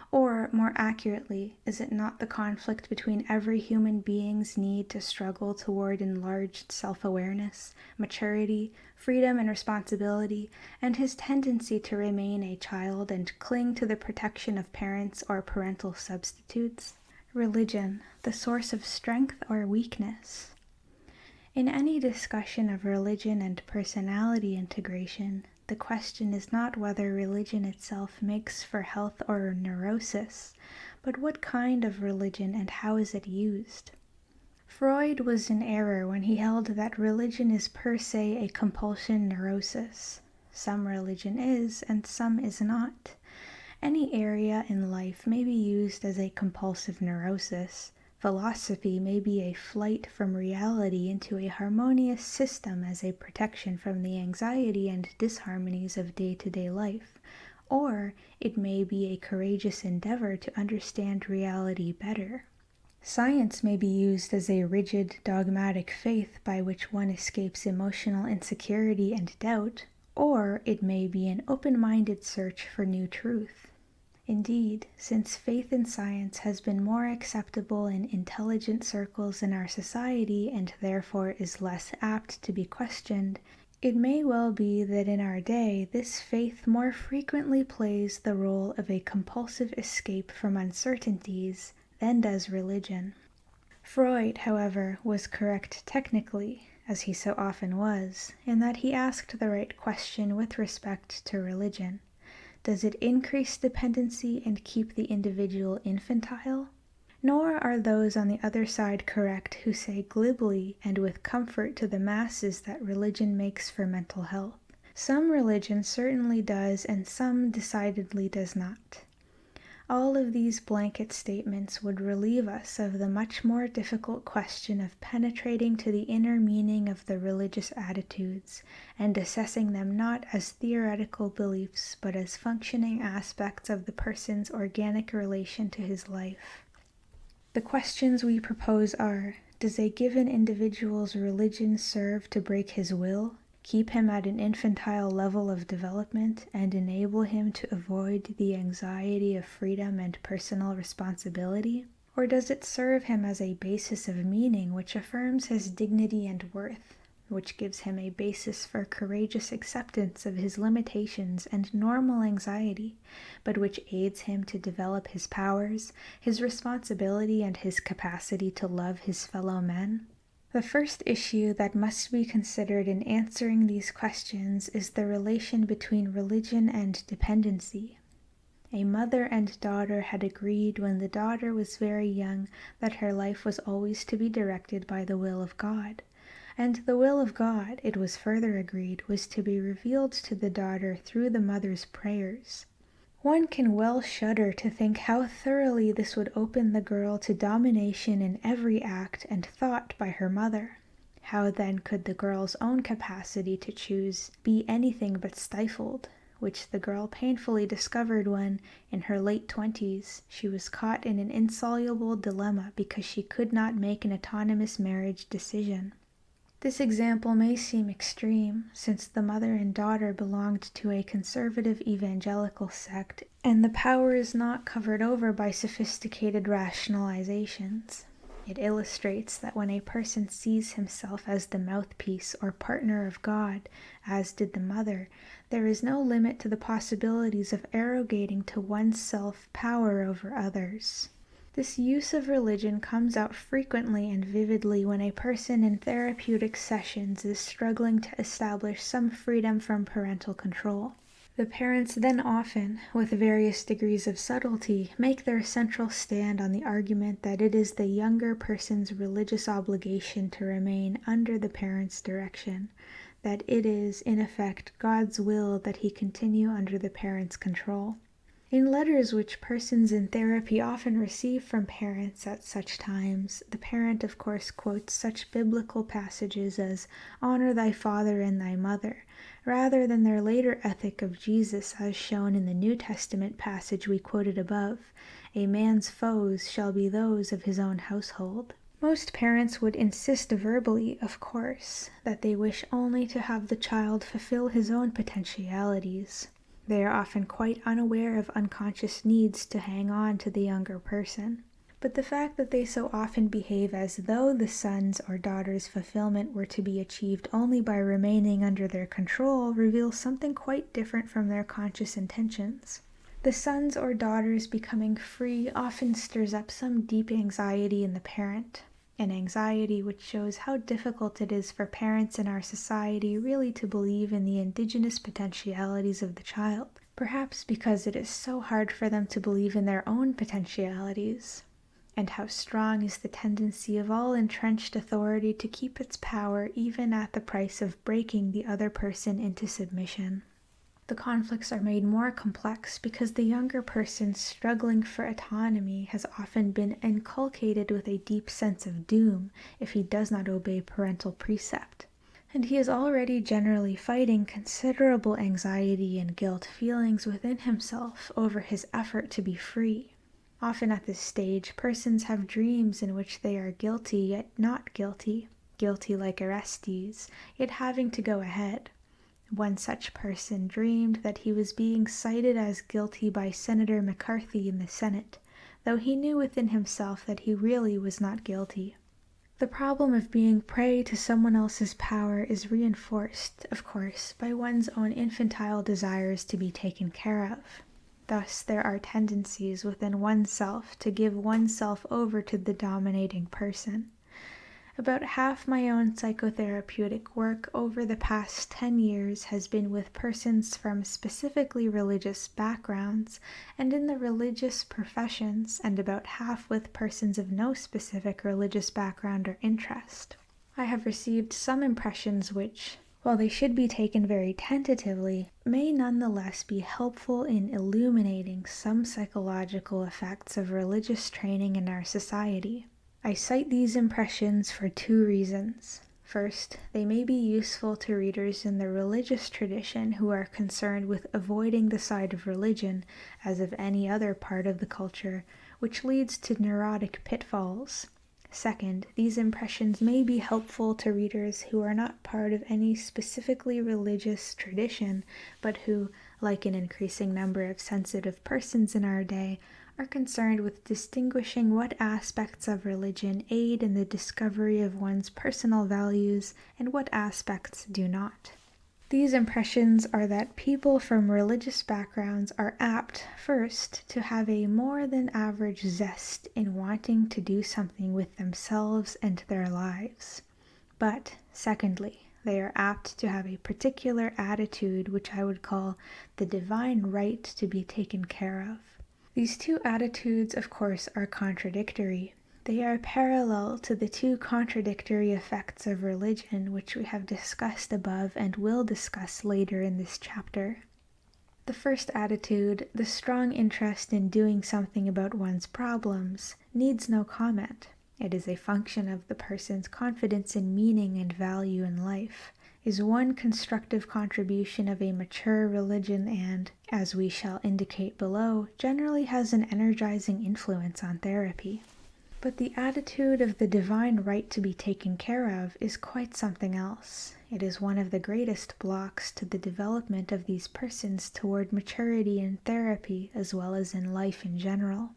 [SPEAKER 1] Or, more accurately, is it not the conflict between every human being's need to struggle toward enlarged self-awareness, maturity, freedom and responsibility, and his tendency to remain a child and cling to the protection of parents or parental substitutes? Religion, the source of strength or weakness? In any discussion of religion and personality integration, the question is not whether religion itself makes for health or neurosis, but what kind of religion and how is it used. Freud was in error when he held that religion is per se a compulsion neurosis. Some religion is, and some is not. Any area in life may be used as a compulsive neurosis. Philosophy may be a flight from reality into a harmonious system as a protection from the anxiety and disharmonies of day-to-day life, or it may be a courageous endeavor to understand reality better. Science may be used as a rigid, dogmatic faith by which one escapes emotional insecurity and doubt, or it may be an open-minded search for new truth. Indeed, since faith in science has been more acceptable in intelligent circles in our society and therefore is less apt to be questioned, it may well be that in our day this faith more frequently plays the role of a compulsive escape from uncertainties than does religion. Freud, however, was correct technically, as he so often was, in that he asked the right question with respect to religion. Does it increase dependency and keep the individual infantile? Nor are those on the other side correct who say glibly and with comfort to the masses that religion makes for mental health. Some religion certainly does, and some decidedly does not. All of these blanket statements would relieve us of the much more difficult question of penetrating to the inner meaning of the religious attitudes and assessing them not as theoretical beliefs but as functioning aspects of the person's organic relation to his life. The questions we propose are: does a given individual's religion serve to break his will, keep him at an infantile level of development, and enable him to avoid the anxiety of freedom and personal responsibility? Or does it serve him as a basis of meaning which affirms his dignity and worth, which gives him a basis for courageous acceptance of his limitations and normal anxiety, but which aids him to develop his powers, his responsibility, and his capacity to love his fellow men? The first issue that must be considered in answering these questions is the relation between religion and dependency. A mother and daughter had agreed when the daughter was very young that her life was always to be directed by the will of God. And the will of God, it was further agreed, was to be revealed to the daughter through the mother's prayers. One can well shudder to think how thoroughly this would open the girl to domination in every act and thought by her mother. How then could the girl's own capacity to choose be anything but stifled, which the girl painfully discovered when, in her late 20s, she was caught in an insoluble dilemma because she could not make an autonomous marriage decision. This example may seem extreme, since the mother and daughter belonged to a conservative evangelical sect, and the power is not covered over by sophisticated rationalizations. It illustrates that when a person sees himself as the mouthpiece or partner of God, as did the mother, there is no limit to the possibilities of arrogating to oneself power over others. This use of religion comes out frequently and vividly when a person in therapeutic sessions is struggling to establish some freedom from parental control. The parents then often, with various degrees of subtlety, make their central stand on the argument that it is the younger person's religious obligation to remain under the parent's direction, that it is, in effect, God's will that he continue under the parent's control. In letters which persons in therapy often receive from parents at such times, the parent of course quotes such biblical passages as "Honor thy father and thy mother," rather than their later ethic of Jesus as shown in the New Testament passage we quoted above, "A man's foes shall be those of his own household." Most parents would insist verbally, of course, that they wish only to have the child fulfill his own potentialities. They are often quite unaware of unconscious needs to hang on to the younger person. But the fact that they so often behave as though the son's or daughter's fulfillment were to be achieved only by remaining under their control reveals something quite different from their conscious intentions. The son's or daughter's becoming free often stirs up some deep anxiety in the parent, an anxiety which shows how difficult it is for parents in our society really to believe in the indigenous potentialities of the child, perhaps because it is so hard for them to believe in their own potentialities. And how strong is the tendency of all entrenched authority to keep its power even at the price of breaking the other person into submission. The conflicts are made more complex because the younger person struggling for autonomy has often been inculcated with a deep sense of doom if he does not obey parental precept. And he is already generally fighting considerable anxiety and guilt feelings within himself over his effort to be free. Often at this stage, persons have dreams in which they are guilty yet not guilty, guilty like Orestes, yet having to go ahead. One such person dreamed that he was being cited as guilty by Senator McCarthy in the Senate, though he knew within himself that he really was not guilty. The problem of being prey to someone else's power is reinforced, of course, by one's own infantile desires to be taken care of. Thus, there are tendencies within oneself to give oneself over to the dominating person. About half my own psychotherapeutic work over the past 10 years has been with persons from specifically religious backgrounds and in the religious professions, and about half with persons of no specific religious background or interest. I have received some impressions which, while they should be taken very tentatively, may nonetheless be helpful in illuminating some psychological effects of religious training in our society. I cite these impressions for two reasons. First, they may be useful to readers in the religious tradition who are concerned with avoiding the side of religion, as of any other part of the culture, which leads to neurotic pitfalls. Second, these impressions may be helpful to readers who are not part of any specifically religious tradition, but who, like an increasing number of sensitive persons in our day, are concerned with distinguishing what aspects of religion aid in the discovery of one's personal values and what aspects do not. These impressions are that people from religious backgrounds are apt, first, to have a more than average zest in wanting to do something with themselves and their lives. But, secondly, they are apt to have a particular attitude which I would call the divine right to be taken care of. These two attitudes, of course, are contradictory. They are parallel to the two contradictory effects of religion, which we have discussed above and will discuss later in this chapter. The first attitude, the strong interest in doing something about one's problems, needs no comment. It is a function of the person's confidence in meaning and value in life, is one constructive contribution of a mature religion and, as we shall indicate below, generally has an energizing influence on therapy. But the attitude of the divine right to be taken care of is quite something else. It is one of the greatest blocks to the development of these persons toward maturity in therapy as well as in life in general.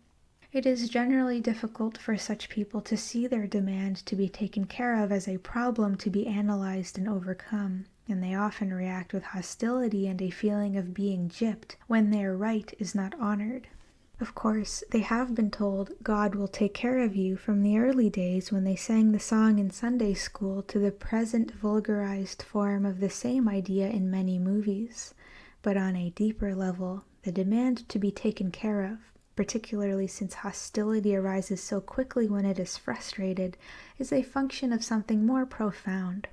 [SPEAKER 1] It is generally difficult for such people to see their demand to be taken care of as a problem to be analyzed and overcome, and they often react with hostility and a feeling of being gypped when their right is not honored. Of course, they have been told God will take care of you from the early days when they sang the song in Sunday school to the present vulgarized form of the same idea in many movies. But on a deeper level, the demand to be taken care of, particularly since hostility arises so quickly when it is frustrated, is a function of something more profound.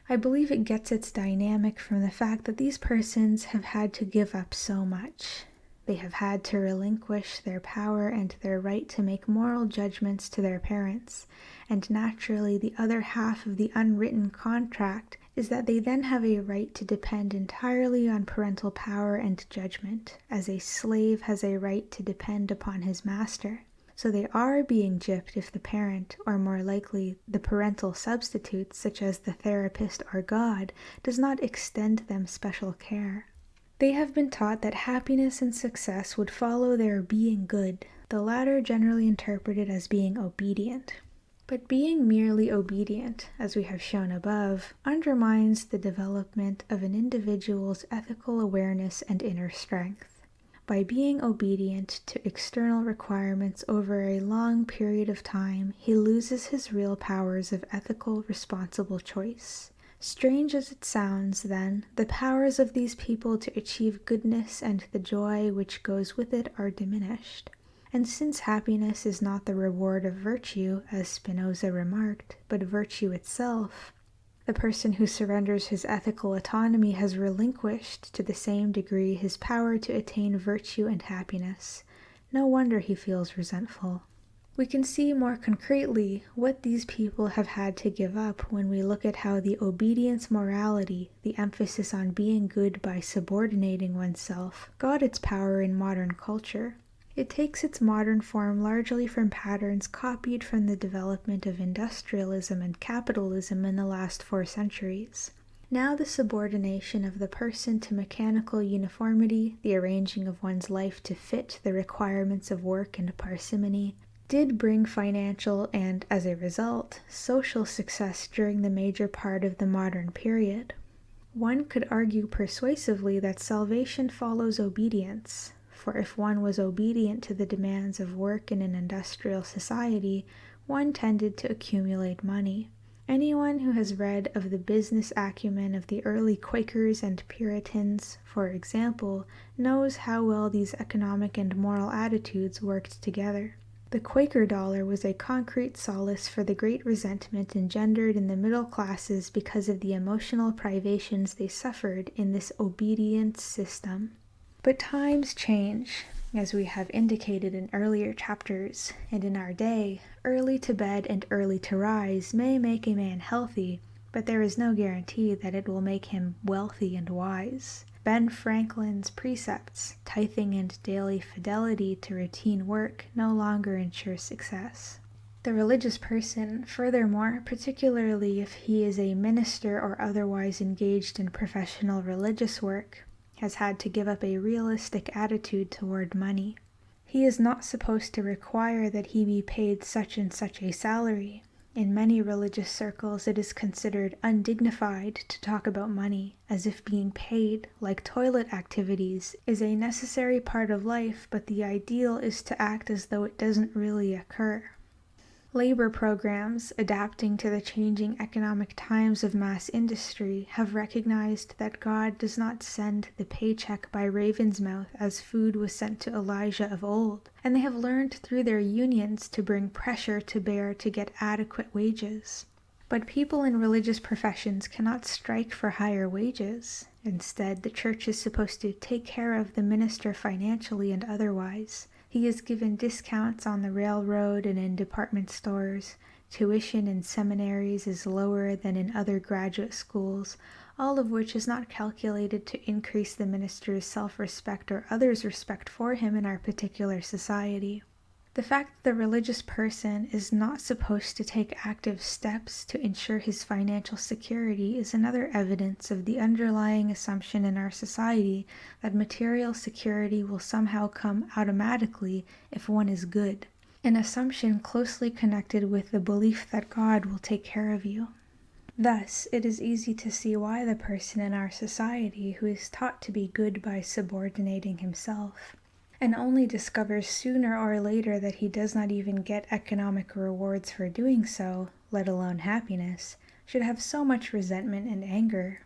[SPEAKER 1] I believe it gets its dynamic from the fact that these persons have had to give up so much. They have had to relinquish their power and their right to make moral judgments to their parents, and naturally the other half of the unwritten contract is that they then have a right to depend entirely on parental power and judgment, as a slave has a right to depend upon his master. So they are being gypped if the parent, or more likely the parental substitute such as the therapist or God, does not extend them special care. They have been taught that happiness and success would follow their being good, the latter generally interpreted as being obedient. But being merely obedient, as we have shown above, undermines the development of an individual's ethical awareness and inner strength. By being obedient to external requirements over a long period of time, he loses his real powers of ethical, responsible choice. Strange as it sounds, then, the powers of these people to achieve goodness and the joy which goes with it are diminished. And since happiness is not the reward of virtue, as Spinoza remarked, but virtue itself, the person who surrenders his ethical autonomy has relinquished to the same degree his power to attain virtue and happiness. No wonder he feels resentful. We can see more concretely what these people have had to give up when we look at how the obedience morality, the emphasis on being good by subordinating oneself, got its power in modern culture. It takes its modern form largely from patterns copied from the development of industrialism and capitalism in the last 4 centuries. Now the subordination of the person to mechanical uniformity, the arranging of one's life to fit the requirements of work and parsimony, did bring financial and, as a result, social success during the major part of the modern period. One could argue persuasively that salvation follows obedience, for if one was obedient to the demands of work in an industrial society, one tended to accumulate money. Anyone who has read of the business acumen of the early Quakers and Puritans, for example, knows how well these economic and moral attitudes worked together. The Quaker dollar was a concrete solace for the great resentment engendered in the middle classes because of the emotional privations they suffered in this obedience system. But times change, as we have indicated in earlier chapters, and in our day, early to bed and early to rise may make a man healthy, but there is no guarantee that it will make him wealthy and wise. Ben Franklin's precepts, tithing and daily fidelity to routine work, no longer ensure success. The religious person, furthermore, particularly if he is a minister or otherwise engaged in professional religious work, has had to give up a realistic attitude toward money. He is not supposed to require that he be paid such and such a salary. In many religious circles, it is considered undignified to talk about money, as if being paid, like toilet activities, is a necessary part of life, but the ideal is to act as though it doesn't really occur. Labor programs, adapting to the changing economic times of mass industry, have recognized that God does not send the paycheck by raven's mouth as food was sent to Elijah of old, and they have learned through their unions to bring pressure to bear to get adequate wages. But people in religious professions cannot strike for higher wages. Instead, the church is supposed to take care of the minister financially and otherwise. He is given discounts on the railroad and in department stores. Tuition in seminaries is lower than in other graduate schools, all of which is not calculated to increase the minister's self-respect or others' respect for him in our particular society. The fact that the religious person is not supposed to take active steps to ensure his financial security is another evidence of the underlying assumption in our society that material security will somehow come automatically if one is good, an assumption closely connected with the belief that God will take care of you. Thus, it is easy to see why the person in our society who is taught to be good by subordinating himself, and only discovers sooner or later that he does not even get economic rewards for doing so, let alone happiness, should have so much resentment and anger.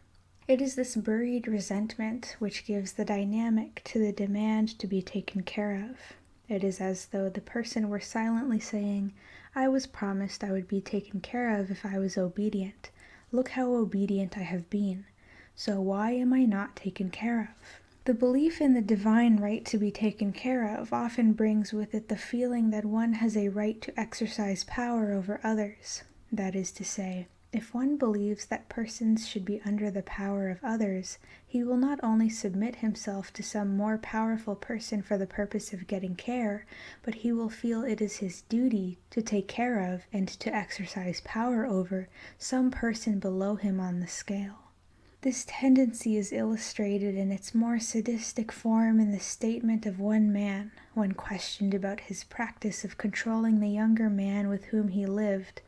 [SPEAKER 1] It is this buried resentment which gives the dynamic to the demand to be taken care of. It is as though the person were silently saying, "I was promised I would be taken care of if I was obedient. Look how obedient I have been. So why am I not taken care of?" The belief in the divine right to be taken care of often brings with it the feeling that one has a right to exercise power over others. That is to say, if one believes that persons should be under the power of others, he will not only submit himself to some more powerful person for the purpose of getting care, but he will feel it is his duty to take care of and to exercise power over some person below him on the scale. This tendency is illustrated in its more sadistic form in the statement of one man, when questioned about his practice of controlling the younger man with whom he lived,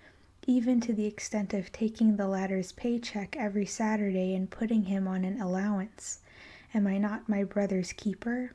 [SPEAKER 1] even to the extent of taking the latter's paycheck every Saturday and putting him on an allowance. "Am I not my brother's keeper?"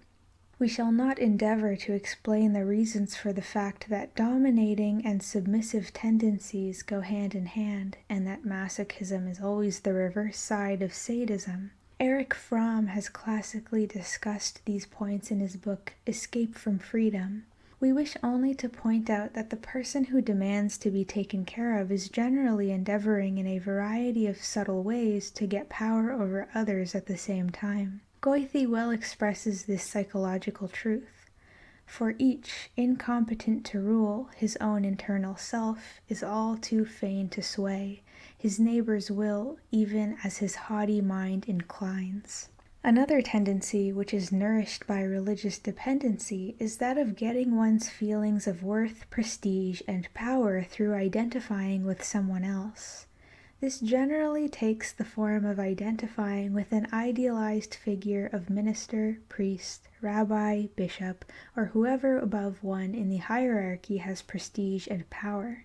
[SPEAKER 1] We shall not endeavor to explain the reasons for the fact that dominating and submissive tendencies go hand in hand, and that masochism is always the reverse side of sadism. Erich Fromm has classically discussed these points in his book Escape from Freedom. We wish only to point out that the person who demands to be taken care of is generally endeavoring in a variety of subtle ways to get power over others at the same time. Goethe well expresses this psychological truth. For each, incompetent to rule his own internal self, is all too fain to sway his neighbor's will, even as his haughty mind inclines. Another tendency which is nourished by religious dependency is that of getting one's feelings of worth, prestige, and power through identifying with someone else. This generally takes the form of identifying with an idealized figure of minister, priest, rabbi, bishop, or whoever above one in the hierarchy has prestige and power.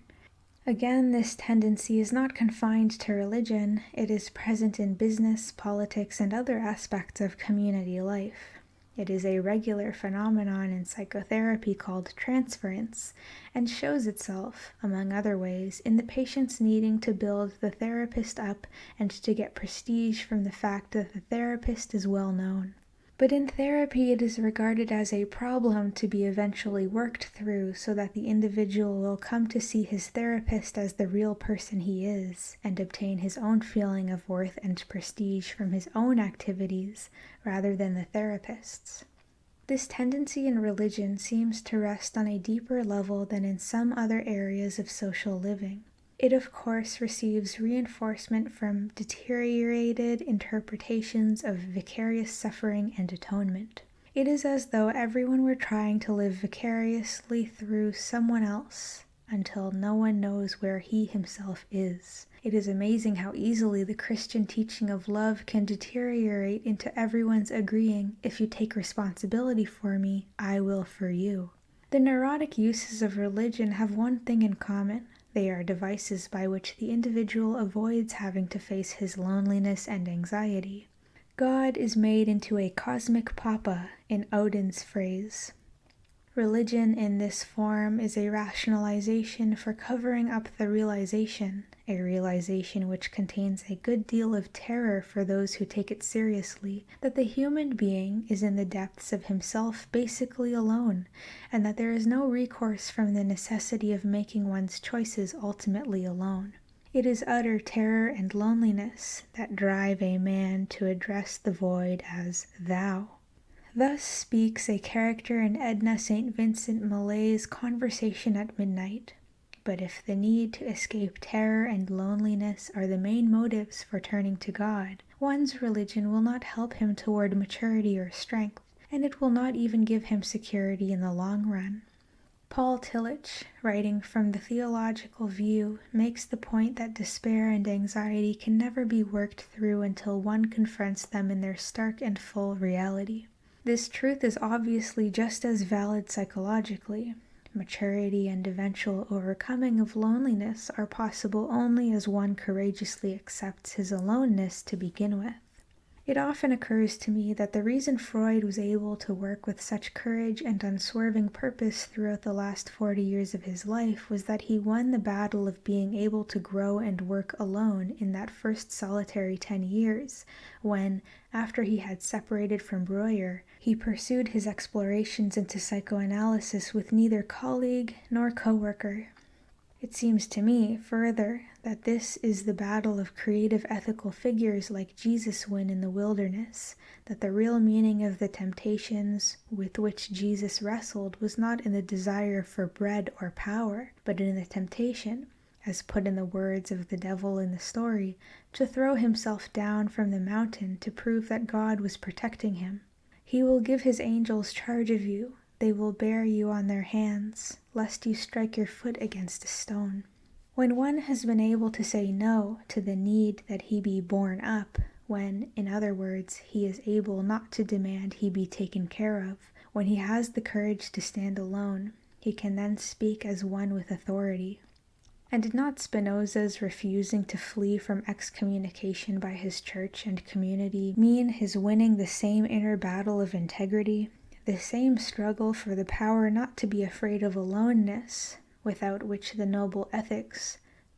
[SPEAKER 1] Again, this tendency is not confined to religion. It is present in business, politics, and other aspects of community life. It is a regular phenomenon in psychotherapy called transference, and shows itself, among other ways, in the patient's needing to build the therapist up and to get prestige from the fact that the therapist is well known. But in therapy, it is regarded as a problem to be eventually worked through so that the individual will come to see his therapist as the real person he is and obtain his own feeling of worth and prestige from his own activities rather than the therapist's. This tendency in religion seems to rest on a deeper level than in some other areas of social living. It, of course, receives reinforcement from deteriorated interpretations of vicarious suffering and atonement. It is as though everyone were trying to live vicariously through someone else, until no one knows where he himself is. It is amazing how easily the Christian teaching of love can deteriorate into everyone's agreeing, if you take responsibility for me, I will for you. The neurotic uses of religion have one thing in common. They are devices by which the individual avoids having to face his loneliness and anxiety. God is made into a cosmic papa, in Odin's phrase. Religion in this form is a rationalization for covering up the realization, a realization which contains a good deal of terror for those who take it seriously, that the human being is in the depths of himself basically alone, and that there is no recourse from the necessity of making one's choices ultimately alone. It is utter terror and loneliness that drive a man to address the void as thou. Thus speaks a character in Edna St. Vincent Millay's Conversation at Midnight. But if the need to escape terror and loneliness are the main motives for turning to God, one's religion will not help him toward maturity or strength, and it will not even give him security in the long run. Paul Tillich, writing from the theological view, makes the point that despair and anxiety can never be worked through until one confronts them in their stark and full reality. This truth is obviously just as valid psychologically. Maturity and eventual overcoming of loneliness are possible only as one courageously accepts his aloneness to begin with. It often occurs to me that the reason Freud was able to work with such courage and unswerving purpose throughout the last 40 years of his life was that he won the battle of being able to grow and work alone in that first solitary 10 years, when, after he had separated from Breuer, he pursued his explorations into psychoanalysis with neither colleague nor coworker. It seems to me, further, that this is the battle of creative ethical figures like Jesus win in the wilderness, that the real meaning of the temptations with which Jesus wrestled was not in the desire for bread or power, but in the temptation, as put in the words of the devil in the story, to throw himself down from the mountain to prove that God was protecting him. He will give his angels charge of you. They will bear you on their hands, lest you strike your foot against a stone. When one has been able to say no to the need that he be borne up, when, in other words, he is able not to demand he be taken care of, when he has the courage to stand alone, he can then speak as one with authority. And did not Spinoza's refusing to flee from excommunication by his church and community mean his winning the same inner battle of integrity? The same struggle for the power not to be afraid of aloneness, without which the noble ethics,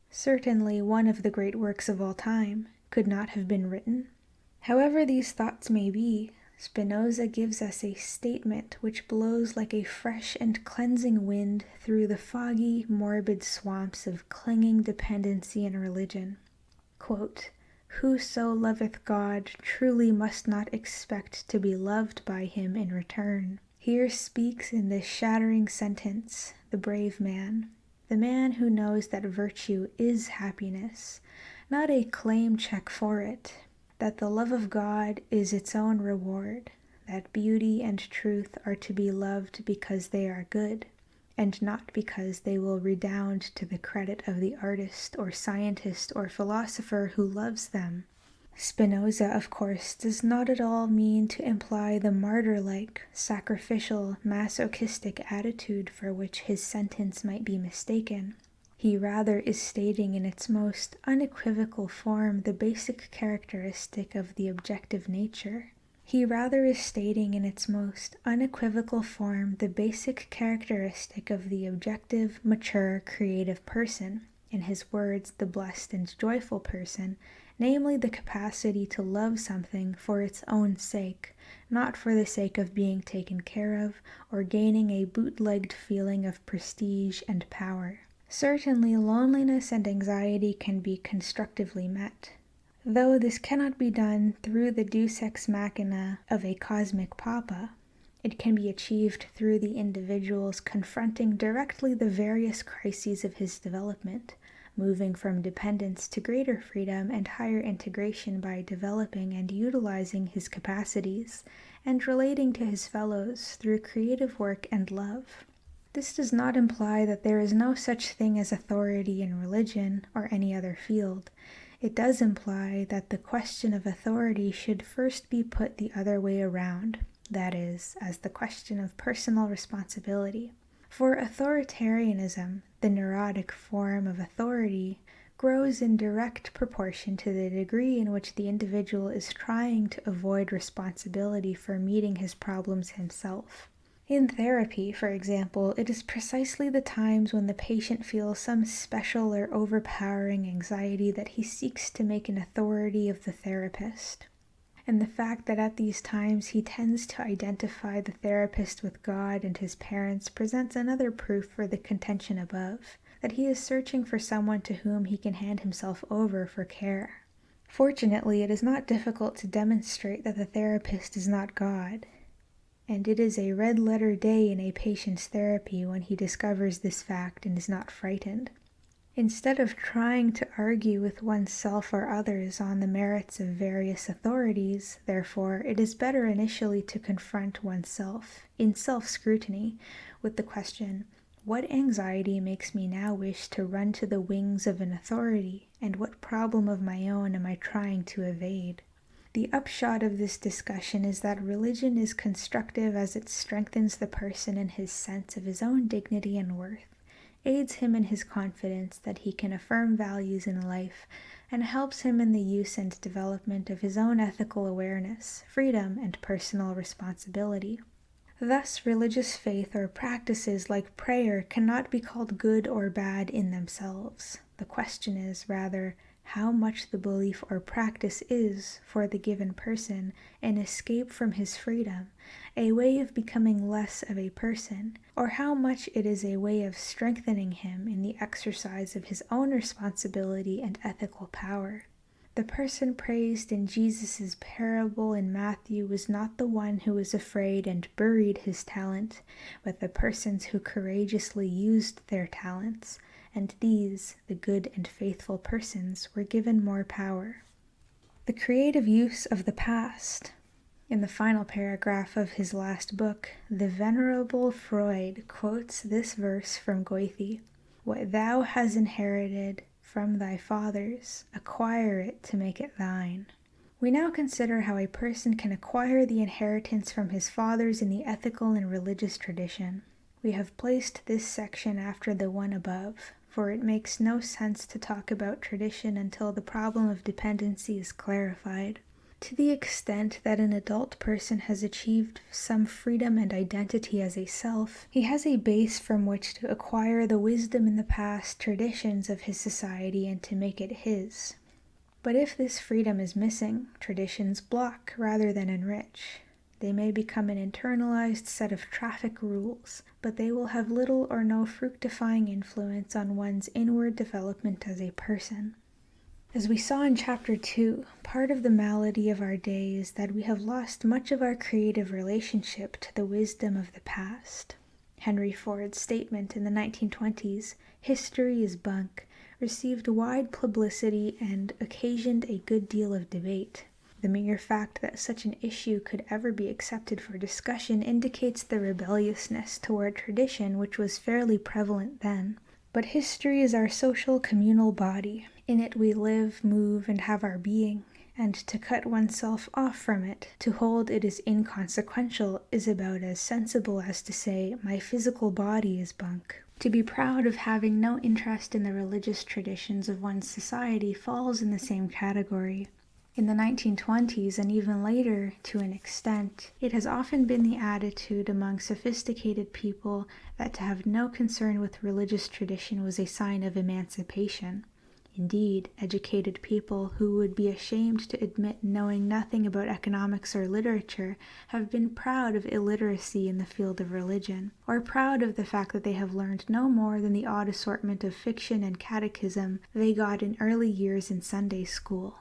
[SPEAKER 1] certainly one of the great works of all time, could not have been written? However these thoughts may be, Spinoza gives us a statement which blows like a fresh and cleansing wind through the foggy, morbid swamps of clinging dependency in religion. Quote, "Whoso loveth God truly must not expect to be loved by him in return." Here speaks in this shattering sentence the brave man, the man who knows that virtue is happiness, not a claim check for it, that the love of God is its own reward, that beauty and truth are to be loved because they are good, and not because they will redound to the credit of the artist or scientist or philosopher who loves them. Spinoza, of course, does not at all mean to imply the martyr-like, sacrificial, masochistic attitude for which his sentence might be mistaken. He rather is stating in its most unequivocal form the basic characteristic of the objective nature. He rather is stating in its most unequivocal form the basic characteristic of the objective, mature, creative person, in his words, the blessed and joyful person, namely the capacity to love something for its own sake, not for the sake of being taken care of or gaining a bootlegged feeling of prestige and power. Certainly, loneliness and anxiety can be constructively met, though this cannot be done through the deus ex machina of a cosmic papa. It can be achieved through the individual's confronting directly the various crises of his development, moving from dependence to greater freedom and higher integration by developing and utilizing his capacities, and relating to his fellows through creative work and love. This does not imply that there is no such thing as authority in religion or any other field. It does imply that the question of authority should first be put the other way around, that is, as the question of personal responsibility. For authoritarianism, the neurotic form of authority, grows in direct proportion to the degree in which the individual is trying to avoid responsibility for meeting his problems himself. In therapy, for example, it is precisely the times when the patient feels some special or overpowering anxiety that he seeks to make an authority of the therapist. And the fact that at these times he tends to identify the therapist with God and his parents presents another proof for the contention above, that he is searching for someone to whom he can hand himself over for care. Fortunately, it is not difficult to demonstrate that the therapist is not God. And it is a red-letter day in a patient's therapy when he discovers this fact and is not frightened. Instead of trying to argue with oneself or others on the merits of various authorities, therefore, it is better initially to confront oneself, in self-scrutiny, with the question, what anxiety makes me now wish to run to the wings of an authority, and what problem of my own am I trying to evade? The upshot of this discussion is that religion is constructive as it strengthens the person in his sense of his own dignity and worth, aids him in his confidence that he can affirm values in life, and helps him in the use and development of his own ethical awareness, freedom, and personal responsibility. Thus, religious faith or practices like prayer cannot be called good or bad in themselves. The question is, rather, how much the belief or practice is, for the given person, an escape from his freedom, a way of becoming less of a person, or how much it is a way of strengthening him in the exercise of his own responsibility and ethical power. The person praised in Jesus' parable in Matthew was not the one who was afraid and buried his talent, but the persons who courageously used their talents, and these, the good and faithful persons, were given more power. The creative use of the past. In the final paragraph of his last book, the Venerable Freud quotes this verse from Goethe, "What thou hast inherited from thy fathers, acquire it to make it thine." We now consider how a person can acquire the inheritance from his fathers in the ethical and religious tradition. We have placed this section after the one above, for it makes no sense to talk about tradition until the problem of dependency is clarified. To the extent that an adult person has achieved some freedom and identity as a self, he has a base from which to acquire the wisdom in the past traditions of his society and to make it his. But if this freedom is missing, traditions block rather than enrich. They may become an internalized set of traffic rules, but they will have little or no fructifying influence on one's inward development as a person. As we saw in Chapter 2, part of the malady of our day is that we have lost much of our creative relationship to the wisdom of the past. Henry Ford's statement in the 1920s, "History is bunk," received wide publicity and occasioned a good deal of debate. The mere fact that such an issue could ever be accepted for discussion indicates the rebelliousness toward tradition which was fairly prevalent then. But history is our social communal body. In it we live, move, and have our being, and to cut oneself off from it, to hold it is inconsequential, is about as sensible as to say, my physical body is bunk. To be proud of having no interest in the religious traditions of one's society falls in the same category. In the 1920s, and even later, to an extent, it has often been the attitude among sophisticated people that to have no concern with religious tradition was a sign of emancipation. Indeed, educated people who would be ashamed to admit knowing nothing about economics or literature have been proud of illiteracy in the field of religion, or proud of the fact that they have learned no more than the odd assortment of fiction and catechism they got in early years in Sunday school.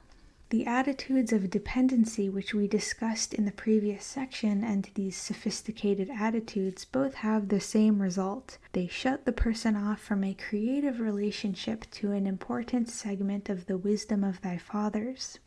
[SPEAKER 1] The attitudes of dependency which we discussed in the previous section and these sophisticated attitudes both have the same result. They shut the person off from a creative relationship to an important segment of the wisdom of thy fathers.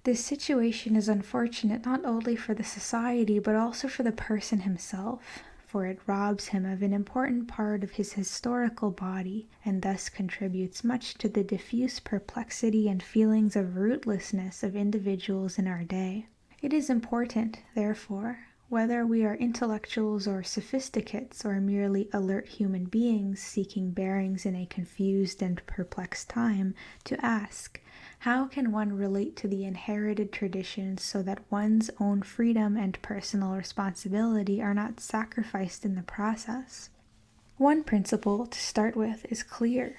[SPEAKER 1] This situation is unfortunate not only for the society but also for the person himself. for it robs him of an important part of his historical body, and thus contributes much to the diffuse perplexity and feelings of rootlessness of individuals in our day. It is important, therefore, whether we are intellectuals or sophisticates or merely alert human beings seeking bearings in a confused and perplexed time, to ask, how can one relate to the inherited traditions so that one's own freedom and personal responsibility are not sacrificed in the process? One principle, to start with, is clear.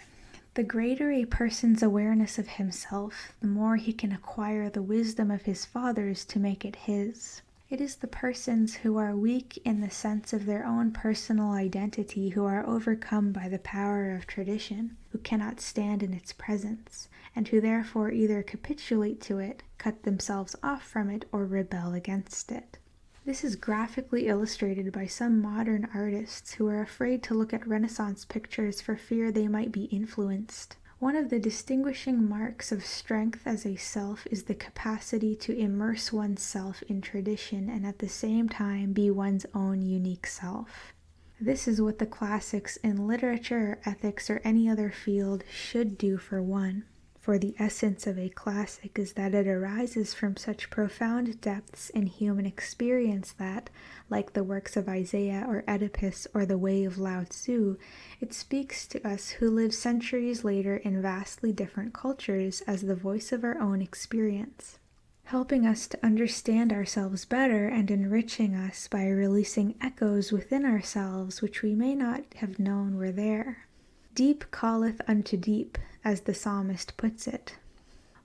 [SPEAKER 1] The greater a person's awareness of himself, the more he can acquire the wisdom of his fathers to make it his. It is the persons who are weak in the sense of their own personal identity who are overcome by the power of tradition, who cannot stand in its presence, and who therefore either capitulate to it, cut themselves off from it, or rebel against it. This is graphically illustrated by some modern artists who are afraid to look at Renaissance pictures for fear they might be influenced. One of the distinguishing marks of strength as a self is the capacity to immerse oneself in tradition and at the same time be one's own unique self. This is what the classics in literature, ethics, or any other field should do for one. For the essence of a classic is that it arises from such profound depths in human experience that, like the works of Isaiah or Oedipus or the Way of Lao Tzu, it speaks to us who live centuries later in vastly different cultures as the voice of our own experience, helping us to understand ourselves better and enriching us by releasing echoes within ourselves which we may not have known were there. Deep calleth unto deep, as the psalmist puts it.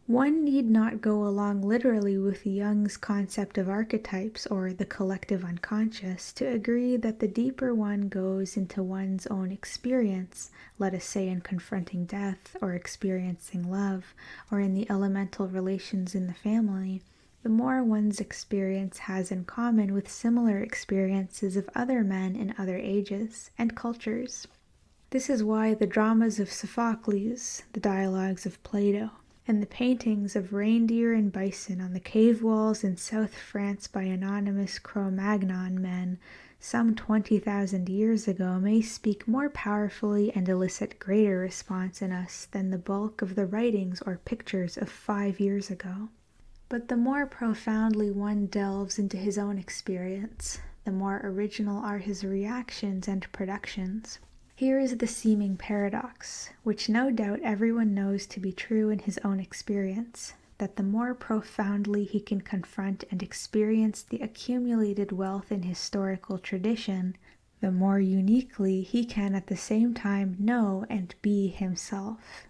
[SPEAKER 1] One need not go along literally with Jung's concept of archetypes or the collective unconscious to agree that the deeper one goes into one's own experience, let us say in confronting death or experiencing love, or in the elemental relations in the family, the more one's experience has in common with similar experiences of other men in other ages and cultures. This is why the dramas of Sophocles, the dialogues of Plato, and the paintings of reindeer and bison on the cave walls in South France by anonymous Cro-Magnon men some 20,000 years ago may speak more powerfully and elicit greater response in us than the bulk of the writings or pictures of 5 years ago. But the more profoundly one delves into his own experience, the more original are his reactions and productions. Here is the seeming paradox, which no doubt everyone knows to be true in his own experience, that the more profoundly he can confront and experience the accumulated wealth in historical tradition, the more uniquely he can at the same time know and be himself.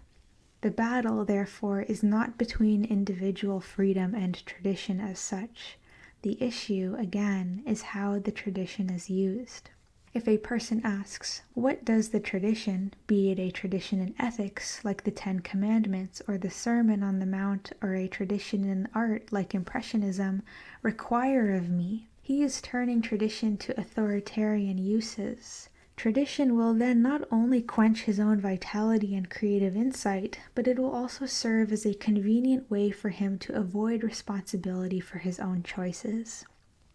[SPEAKER 1] The battle, therefore, is not between individual freedom and tradition as such. The issue, again, is how the tradition is used. If a person asks, what does the tradition, be it a tradition in ethics like the 10 Commandments or the Sermon on the Mount, or a tradition in art like Impressionism, require of me, he is turning tradition to authoritarian uses. Tradition will then not only quench his own vitality and creative insight, but it will also serve as a convenient way for him to avoid responsibility for his own choices.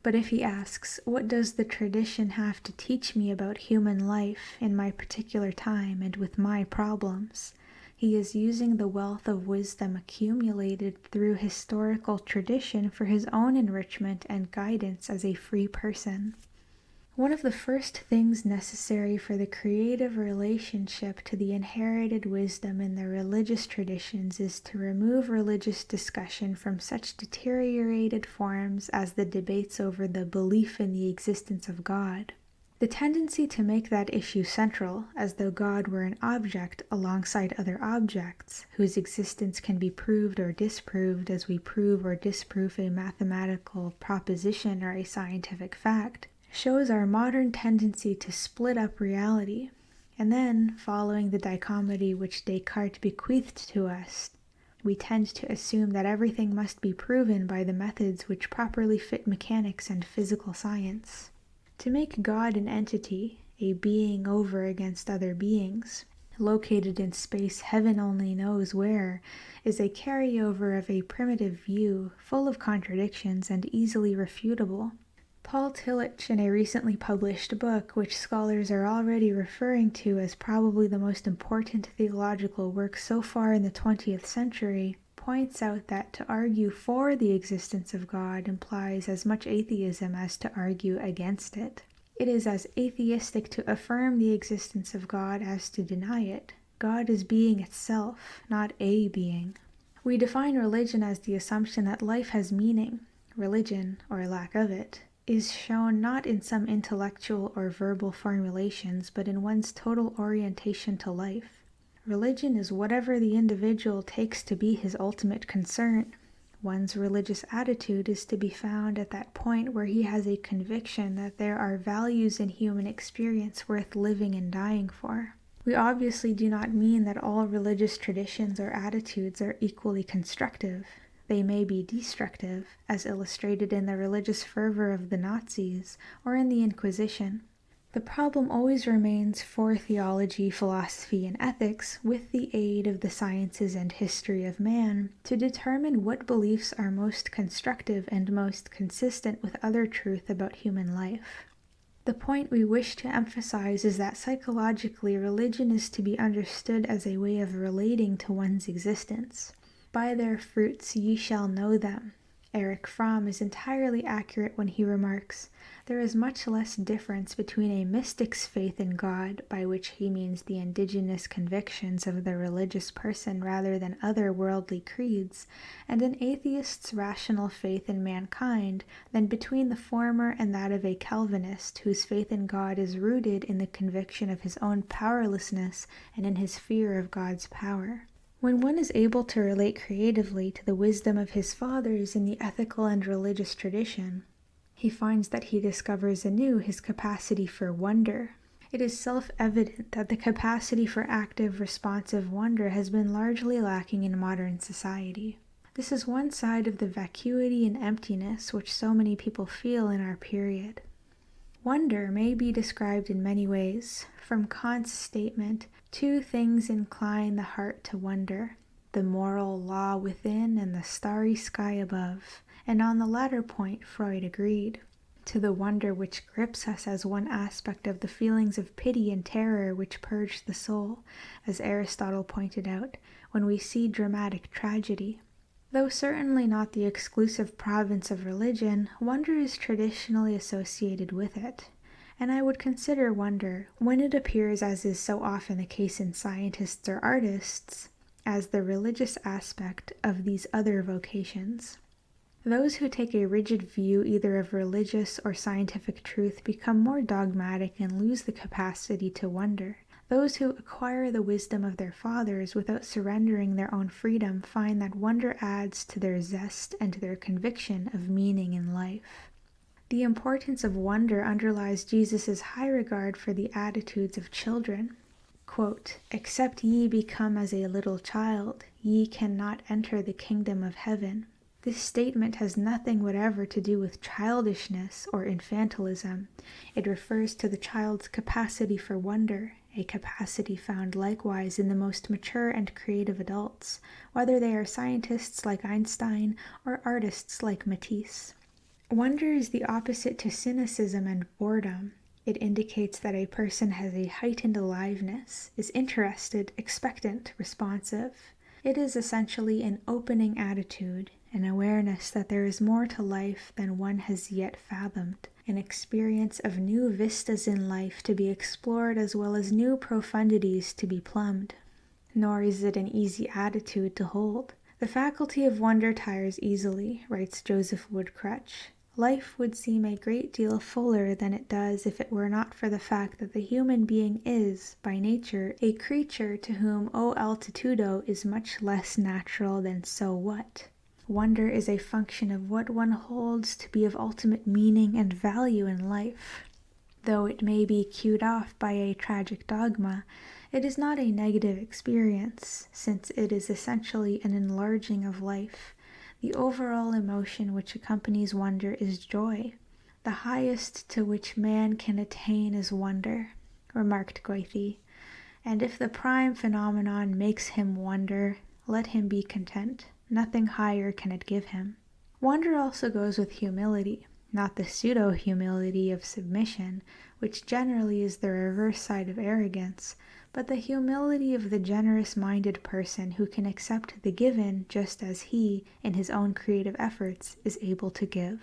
[SPEAKER 1] But if he asks, what does the tradition have to teach me about human life in my particular time and with my problems, he is using the wealth of wisdom accumulated through historical tradition for his own enrichment and guidance as a free person. One of the first things necessary for the creative relationship to the inherited wisdom in the religious traditions is to remove religious discussion from such deteriorated forms as the debates over the belief in the existence of God. The tendency to make that issue central, as though God were an object alongside other objects, whose existence can be proved or disproved as we prove or disprove a mathematical proposition or a scientific fact, shows our modern tendency to split up reality, and then, following the dichotomy which Descartes bequeathed to us, we tend to assume that everything must be proven by the methods which properly fit mechanics and physical science. To make God an entity, a being over against other beings, located in space heaven only knows where, is a carryover of a primitive view, full of contradictions and easily refutable. Paul Tillich, in a recently published book, which scholars are already referring to as probably the most important theological work so far in the 20th century, points out that to argue for the existence of God implies as much atheism as to argue against it. It is as atheistic to affirm the existence of God as to deny it. God is being itself, not a being. We define religion as the assumption that life has meaning. Religion, or lack of it, is shown not in some intellectual or verbal formulations, but in one's total orientation to life. Religion is whatever the individual takes to be his ultimate concern. One's religious attitude is to be found at that point where he has a conviction that there are values in human experience worth living and dying for. We obviously do not mean that all religious traditions or attitudes are equally constructive. They may be destructive, as illustrated in the religious fervor of the Nazis or in the Inquisition. The problem always remains for theology, philosophy, and ethics, with the aid of the sciences and history of man, to determine what beliefs are most constructive and most consistent with other truth about human life. The point we wish to emphasize is that psychologically religion is to be understood as a way of relating to one's existence. By their fruits ye shall know them. Erich Fromm is entirely accurate when he remarks, there is much less difference between a mystic's faith in God, by which he means the indigenous convictions of the religious person rather than other worldly creeds, and an atheist's rational faith in mankind, than between the former and that of a Calvinist, whose faith in God is rooted in the conviction of his own powerlessness and in his fear of God's power. When one is able to relate creatively to the wisdom of his fathers in the ethical and religious tradition, he finds that he discovers anew his capacity for wonder. It is self-evident that the capacity for active, responsive wonder has been largely lacking in modern society. This is one side of the vacuity and emptiness which so many people feel in our period. Wonder may be described in many ways. From Kant's statement, two things incline the heart to wonder, the moral law within and the starry sky above, and on the latter point Freud agreed. To the wonder which grips us as one aspect of the feelings of pity and terror which purge the soul, as Aristotle pointed out, when we see dramatic tragedy. Though certainly not the exclusive province of religion, wonder is traditionally associated with it, and I would consider wonder, when it appears as is so often the case in scientists or artists, as the religious aspect of these other vocations. Those who take a rigid view either of religious or scientific truth become more dogmatic and lose the capacity to wonder. Those who acquire the wisdom of their fathers without surrendering their own freedom find that wonder adds to their zest and to their conviction of meaning in life. The importance of wonder underlies Jesus' high regard for the attitudes of children. Quote, "Except ye become as a little child, ye cannot enter the kingdom of heaven." This statement has nothing whatever to do with childishness or infantilism. It refers to the child's capacity for wonder, a capacity found likewise in the most mature and creative adults, whether they are scientists like Einstein or artists like Matisse. Wonder is the opposite to cynicism and boredom. It indicates that a person has a heightened aliveness, is interested, expectant, responsive. It is essentially an opening attitude, an awareness that there is more to life than one has yet fathomed, an experience of new vistas in life to be explored as well as new profundities to be plumbed. Nor is it an easy attitude to hold. The faculty of wonder tires easily, writes Joseph Woodcrutch. Life would seem a great deal fuller than it does if it were not for the fact that the human being is, by nature, a creature to whom o altitudo is much less natural than so what. Wonder is a function of what one holds to be of ultimate meaning and value in life. Though it may be cued off by a tragic dogma, it is not a negative experience, since it is essentially an enlarging of life. The overall emotion which accompanies wonder is joy. The highest to which man can attain is wonder, remarked Goethe, and if the prime phenomenon makes him wonder, let him be content. Nothing higher can it give him. Wonder also goes with humility. not the pseudo-humility of submission, which generally is the reverse side of arrogance, but the humility of the generous-minded person who can accept the given just as he, in his own creative efforts, is able to give.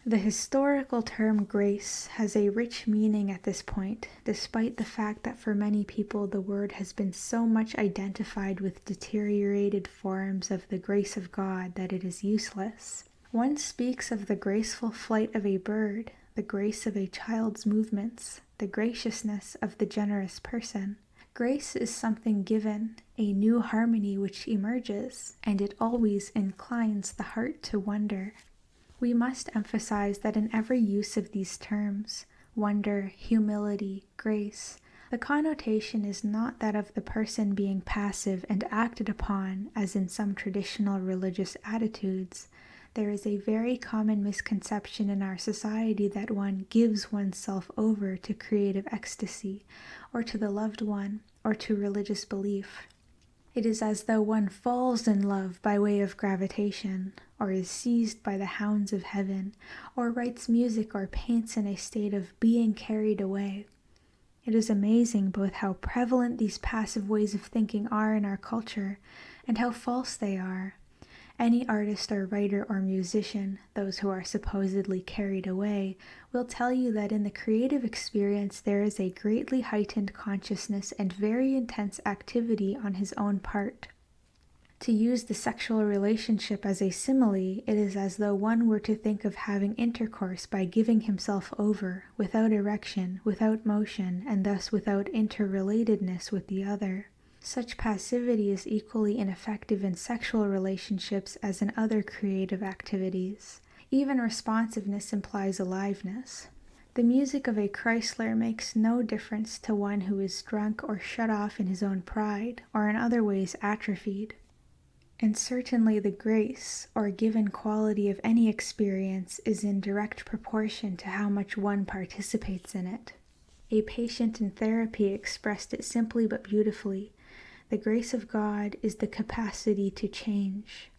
[SPEAKER 1] The historical term grace has a rich meaning at this point, despite the fact that for many people the word has been so much identified with deteriorated forms of the grace of God that it is useless. One speaks of the graceful flight of a bird, the grace of a child's movements, the graciousness of the generous person. Grace is something given, a new harmony which emerges, and it always inclines the heart to wonder. We must emphasize that in every use of these terms, wonder, humility, grace, the connotation is not that of the person being passive and acted upon, as in some traditional religious attitudes. There is a very common misconception in our society that one gives oneself over to creative ecstasy, or to the loved one, or to religious belief. It is as though one falls in love by way of gravitation, or is seized by the hounds of heaven, or writes music or paints in a state of being carried away. It is amazing both how prevalent these passive ways of thinking are in our culture, and how false they are. Any artist or writer or musician, those who are supposedly carried away, will tell you that in the creative experience there is a greatly heightened consciousness and very intense activity on his own part. To use the sexual relationship as a simile, it is as though one were to think of having intercourse by giving himself over, without erection, without motion, and thus without interrelatedness with the other. Such passivity is equally ineffective in sexual relationships as in other creative activities. Even responsiveness implies aliveness. The music of a Chrysler makes no difference to one who is drunk or shut off in his own pride, or in other ways atrophied. And certainly the grace, or given quality of any experience, is in direct proportion to how much one participates in it. A patient in therapy expressed it simply but beautifully. The grace of God is the capacity to change.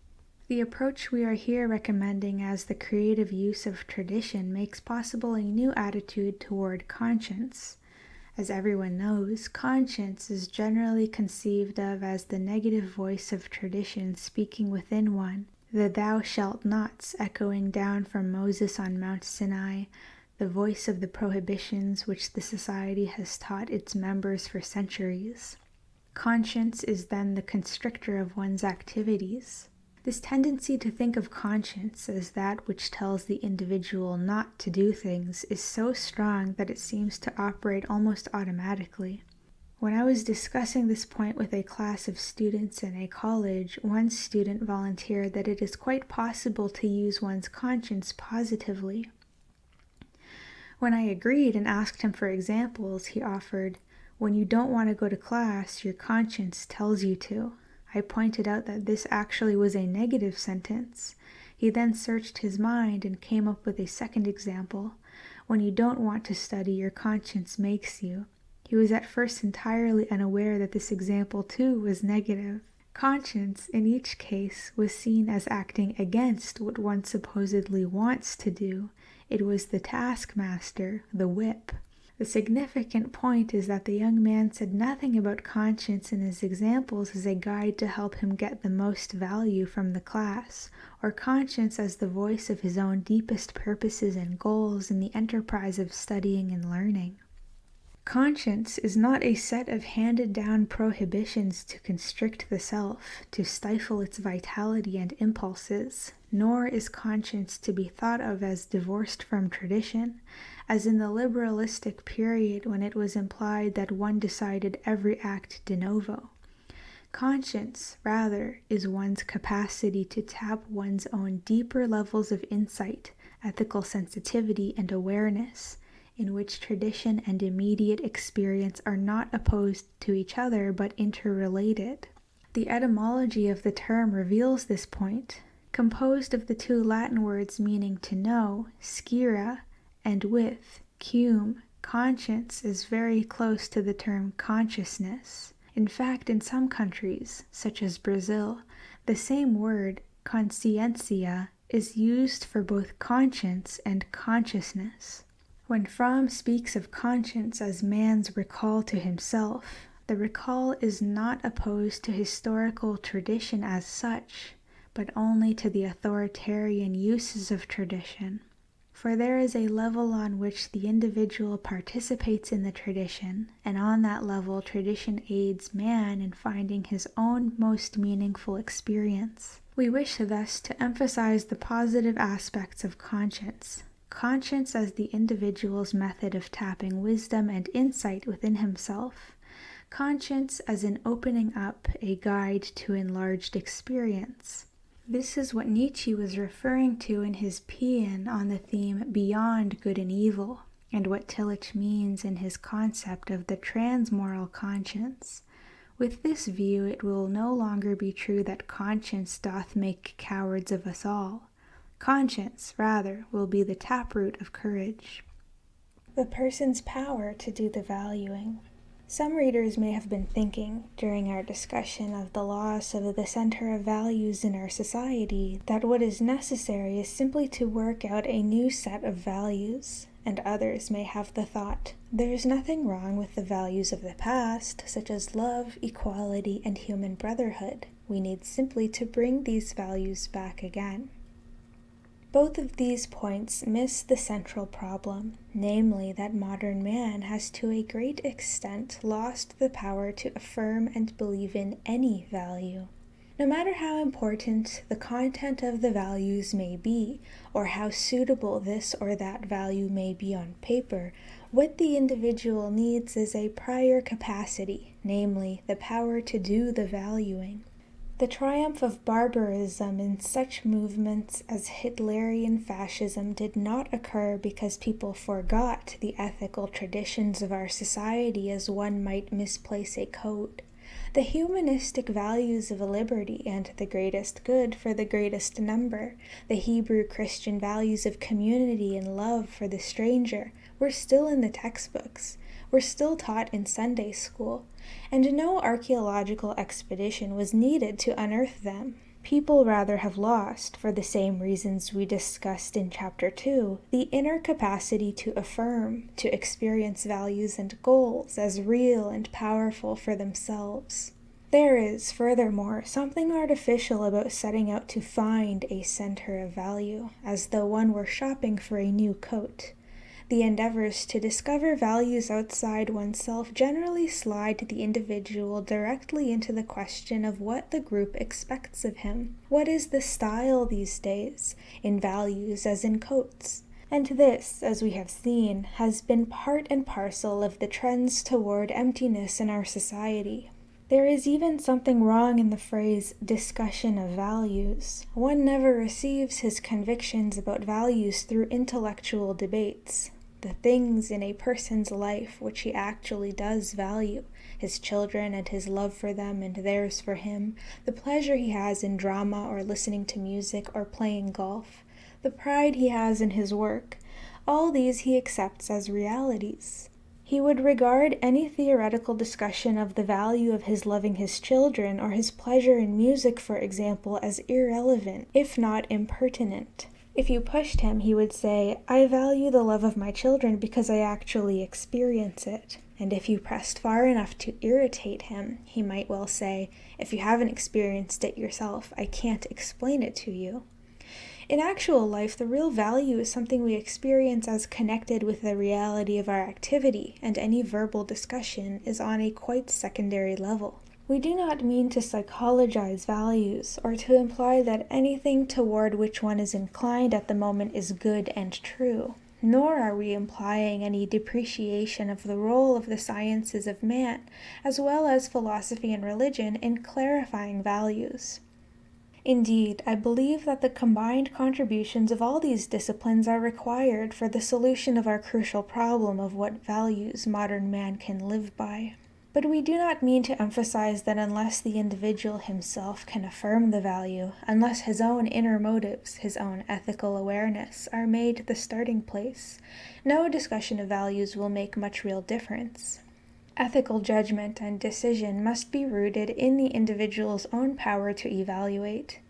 [SPEAKER 1] The approach we are here recommending as the creative use of tradition makes possible a new attitude toward conscience. As everyone knows, conscience is generally conceived of as the negative voice of tradition speaking within one, the thou shalt nots echoing down from Moses on Mount Sinai, the voice of the prohibitions which the society has taught its members for centuries. Conscience is then the constrictor of one's activities. This tendency to think of conscience as that which tells the individual not to do things is so strong that it seems to operate almost automatically. When I was discussing this point with a class of students in a college, one student volunteered that it is quite possible to use one's conscience positively. When I agreed and asked him for examples, he offered, "When you don't want to go to class, your conscience tells you to." I pointed out that this actually was a negative sentence. He then searched his mind and came up with a second example. When you don't want to study, your conscience makes you. He was at first entirely unaware that this example too was negative. Conscience, in each case, was seen as acting against what one supposedly wants to do. It was the taskmaster, the whip. The significant point is that the young man said nothing about conscience in his examples as a guide to help him get the most value from the class, or conscience as the voice of his own deepest purposes and goals in the enterprise of studying and learning. Conscience is not a set of handed-down prohibitions to constrict the self, to stifle its vitality and impulses, nor is conscience to be thought of as divorced from tradition, as in the liberalistic period when it was implied that one decided every act de novo. Conscience, rather, is one's capacity to tap one's own deeper levels of insight, ethical sensitivity, and awareness, in which tradition and immediate experience are not opposed to each other but interrelated. The etymology of the term reveals this point. Composed of the two Latin words meaning to know, scira, and with, cum, conscience is very close to the term consciousness. In fact, in some countries, such as Brazil, the same word, consciencia, is used for both conscience and consciousness. When Fromm speaks of conscience as man's recall to himself, the recall is not opposed to historical tradition as such, but only to the authoritarian uses of tradition. For there is a level on which the individual participates in the tradition, and on that level tradition aids man in finding his own most meaningful experience. We wish thus to emphasize the positive aspects of conscience. Conscience as the individual's method of tapping wisdom and insight within himself. Conscience as an opening up, a guide to enlarged experience. This is what Nietzsche was referring to in his paean on the theme Beyond Good and Evil, and what Tillich means in his concept of the transmoral conscience. With this view, it will no longer be true that conscience doth make cowards of us all. Conscience, rather, will be the taproot of courage. The person's power to do the valuing. Some readers may have been thinking, during our discussion of the loss of the center of values in our society, that what is necessary is simply to work out a new set of values, and others may have the thought, there's nothing wrong with the values of the past, such as love, equality, and human brotherhood. We need simply to bring these values back again. Both of these points miss the central problem, namely that modern man has to a great extent lost the power to affirm and believe in any value. No matter how important the content of the values may be, or how suitable this or that value may be on paper, what the individual needs is a prior capacity, namely the power to do the valuing. The triumph of barbarism in such movements as Hitlerian fascism did not occur because people forgot the ethical traditions of our society as one might misplace a code. The humanistic values of liberty and the greatest good for the greatest number, the Hebrew Christian values of community and love for the stranger, were still in the textbooks, were still taught in Sunday school, and no archaeological expedition was needed to unearth them. People rather have lost, for the same reasons we discussed in Chapter 2, the inner capacity to affirm, to experience values and goals as real and powerful for themselves. There is, furthermore, something artificial about setting out to find a center of value, as though one were shopping for a new coat. The endeavors to discover values outside oneself generally slide the individual directly into the question of what the group expects of him. What is the style these days, in values as in coats? And this, as we have seen, has been part and parcel of the trends toward emptiness in our society. There is even something wrong in the phrase discussion of values. One never receives his convictions about values through intellectual debates. The things in a person's life which he actually does value, his children and his love for them and theirs for him, the pleasure he has in drama or listening to music or playing golf, the pride he has in his work, all these he accepts as realities. He would regard any theoretical discussion of the value of his loving his children or his pleasure in music, for example, as irrelevant, if not impertinent. If you pushed him, he would say, I value the love of my children because I actually experience it. And if you pressed far enough to irritate him, he might well say, if you haven't experienced it yourself, I can't explain it to you. In actual life, the real value is something we experience as connected with the reality of our activity, and any verbal discussion is on a quite secondary level. We do not mean to psychologize values, or to imply that anything toward which one is inclined at the moment is good and true, nor are we implying any depreciation of the role of the sciences of man, as well as philosophy and religion, in clarifying values. Indeed, I believe that the combined contributions of all these disciplines are required for the solution of our crucial problem of what values modern man can live by. But we do not mean to emphasize that unless the individual himself can affirm the value, unless his own inner motives, his own ethical awareness, are made the starting place, no discussion of values will make much real difference. Ethical judgment and decision must be rooted in the individual's own power to evaluate.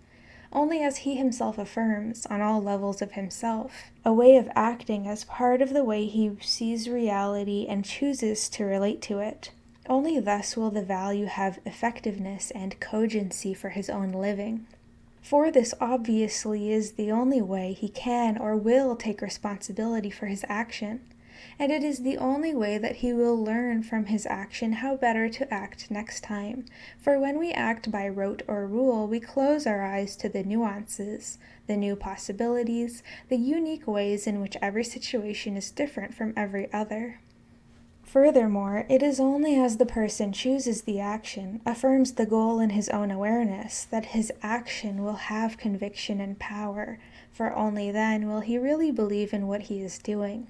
[SPEAKER 1] only as he himself affirms, on all levels of himself, a way of acting as part of the way he sees reality and chooses to relate to it. Only thus will the value have effectiveness and cogency for his own living. For this obviously is the only way he can or will take responsibility for his action, and it is the only way that he will learn from his action how better to act next time. For when we act by rote or rule, we close our eyes to the nuances, the new possibilities, the unique ways in which every situation is different from every other. Furthermore, it is only as the person chooses the action, affirms the goal in his own awareness, that his action will have conviction and power, for only then will he really believe in what he is doing.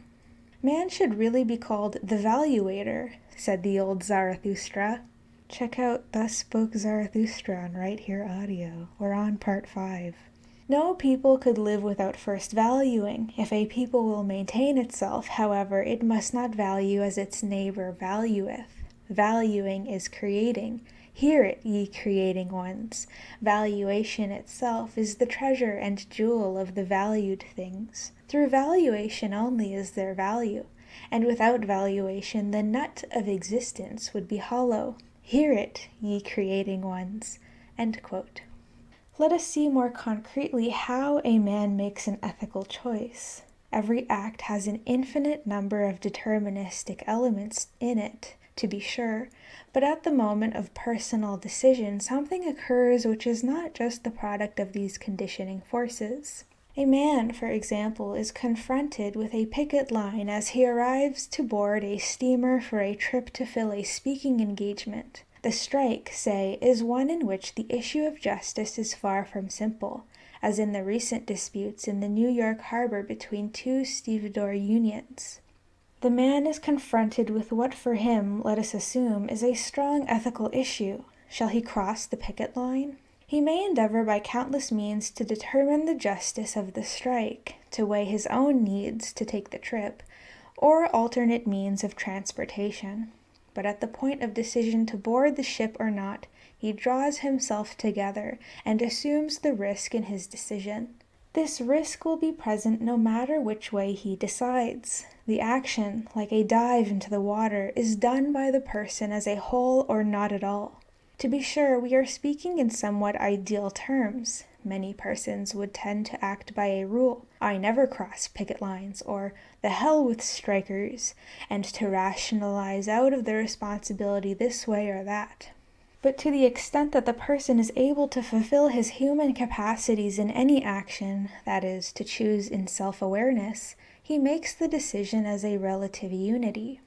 [SPEAKER 1] Man should really be called the valuator, said the old Zarathustra. Check out Thus Spoke Zarathustra on Right Here Audio. We're on part 5. No people could live without first valuing. If a people will maintain itself, however, it must not value as its neighbor valueth. Valuing is creating. Hear it, ye creating ones. Valuation itself is the treasure and jewel of the valued things. Through valuation only is there value, and without valuation the nut of existence would be hollow. Hear it, ye creating ones. End quote. Let us see more concretely how a man makes an ethical choice. Every act has an infinite number of deterministic elements in it, to be sure, but at the moment of personal decision, something occurs which is not just the product of these conditioning forces. A man, for example, is confronted with a picket line as he arrives to board a steamer for a trip to fill a speaking engagement. The strike, say, is one in which the issue of justice is far from simple, as in the recent disputes in the New York harbor between two stevedore unions. The man is confronted with what for him, let us assume, is a strong ethical issue. Shall he cross the picket line? He may endeavor by countless means to determine the justice of the strike, to weigh his own needs to take the trip, or alternate means of transportation. But at the point of decision to board the ship or not, he draws himself together and assumes the risk in his decision. This risk will be present no matter which way he decides. The action, like a dive into the water, is done by the person as a whole or not at all. To be sure, we are speaking in somewhat ideal terms. Many persons would tend to act by a rule, I never cross picket lines, or the hell with strikers, and to rationalize out of the responsibility this way or that. But to the extent that the person is able to fulfill his human capacities in any action, that is, to choose in self-awareness, he makes the decision as a relative unity.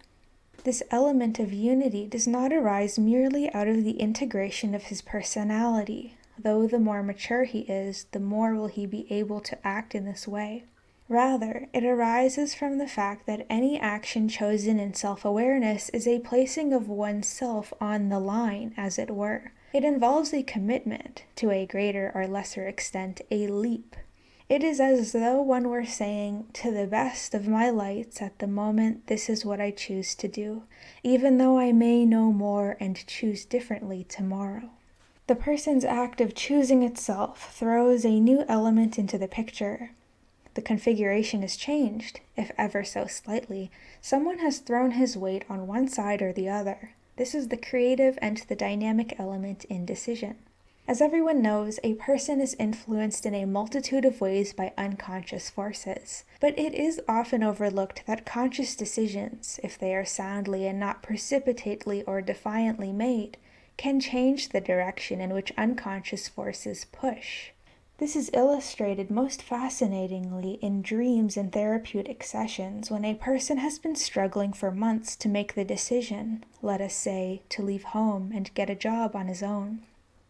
[SPEAKER 1] This element of unity does not arise merely out of the integration of his personality. Though the more mature he is, the more will he be able to act in this way. Rather, it arises from the fact that any action chosen in self-awareness is a placing of oneself on the line, as it were. It involves a commitment, to a greater or lesser extent, a leap. It is as though one were saying, to the best of my lights at the moment, this is what I choose to do, even though I may know more and choose differently tomorrow. The person's act of choosing itself throws a new element into the picture. The configuration is changed, if ever so slightly. Someone has thrown his weight on one side or the other. This is the creative and the dynamic element in decision. As everyone knows, a person is influenced in a multitude of ways by unconscious forces, but it is often overlooked that conscious decisions, if they are soundly and not precipitately or defiantly made, can change the direction in which unconscious forces push. This is illustrated most fascinatingly in dreams and therapeutic sessions when a person has been struggling for months to make the decision, let us say, to leave home and get a job on his own.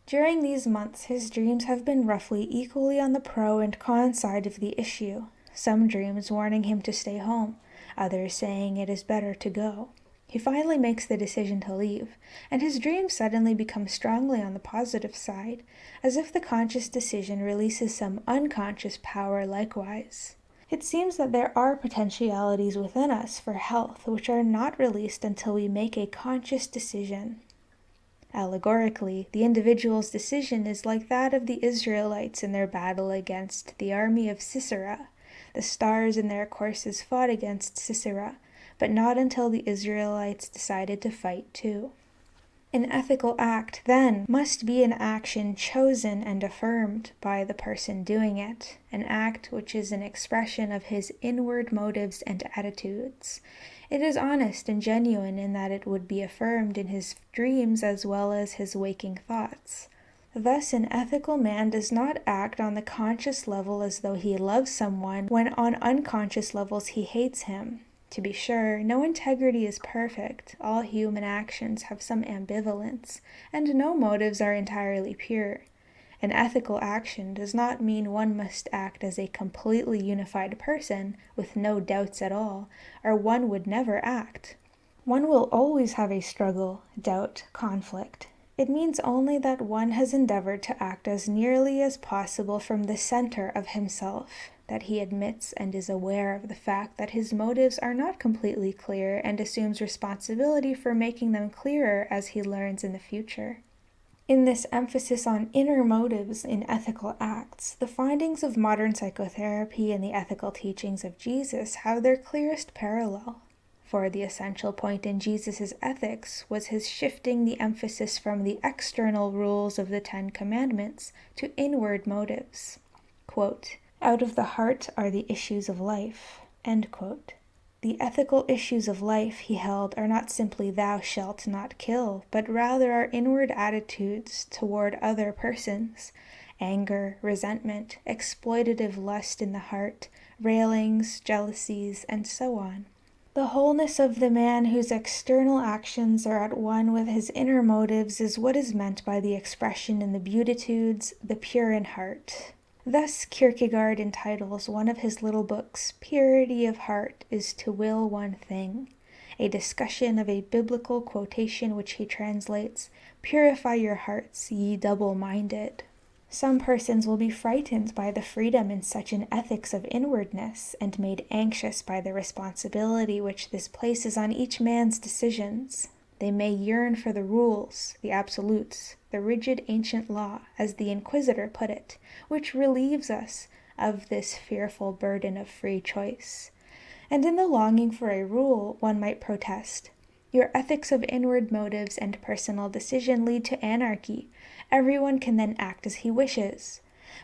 [SPEAKER 1] During these months, his dreams have been roughly equally on the pro and con side of the issue, some dreams warning him to stay home, others saying it is better to go. He finally makes the decision to leave, and his dream suddenly becomes strongly on the positive side, as if the conscious decision releases some unconscious power likewise. It seems that there are potentialities within us for health which are not released until we make a conscious decision. Allegorically, the individual's decision is like that of the Israelites in their battle against the army of Sisera. The stars in their courses fought against Sisera, but not until the Israelites decided to fight too. An ethical act, then, must be an action chosen and affirmed by the person doing it, an act which is an expression of his inward motives and attitudes. It is honest and genuine in that it would be affirmed in his dreams as well as his waking thoughts. Thus, an ethical man does not act on the conscious level as though he loves someone, when on unconscious levels he hates him. To be sure, no integrity is perfect, all human actions have some ambivalence, and no motives are entirely pure. An ethical action does not mean one must act as a completely unified person, with no doubts at all, or one would never act. One will always have a struggle, doubt, conflict. It means only that one has endeavored to act as nearly as possible from the center of himself, that he admits and is aware of the fact that his motives are not completely clear and assumes responsibility for making them clearer as he learns in the future. In this emphasis on inner motives in ethical acts, the findings of modern psychotherapy and the ethical teachings of Jesus have their clearest parallel. For the essential point in Jesus' ethics was his shifting the emphasis from the external rules of the Ten Commandments to inward motives. Quote, "Out of the heart are the issues of life." End quote. The ethical issues of life, he held, are not simply thou shalt not kill, but rather our inward attitudes toward other persons, anger, resentment, exploitative lust in the heart, railings, jealousies, and so on. The wholeness of the man whose external actions are at one with his inner motives is what is meant by the expression in the Beatitudes, the pure in heart. Thus Kierkegaard entitles one of his little books, "Purity of Heart is to Will One Thing," a discussion of a biblical quotation which he translates, "Purify your hearts, ye double-minded." Some persons will be frightened by the freedom in such an ethics of inwardness, and made anxious by the responsibility which this places on each man's decisions. They may yearn for the rules, the absolutes, the rigid ancient law, as the Inquisitor put it, which relieves us of this fearful burden of free choice. And in the longing for a rule, one might protest, "Your ethics of inward motives and personal decision lead to anarchy. Everyone can then act as he wishes."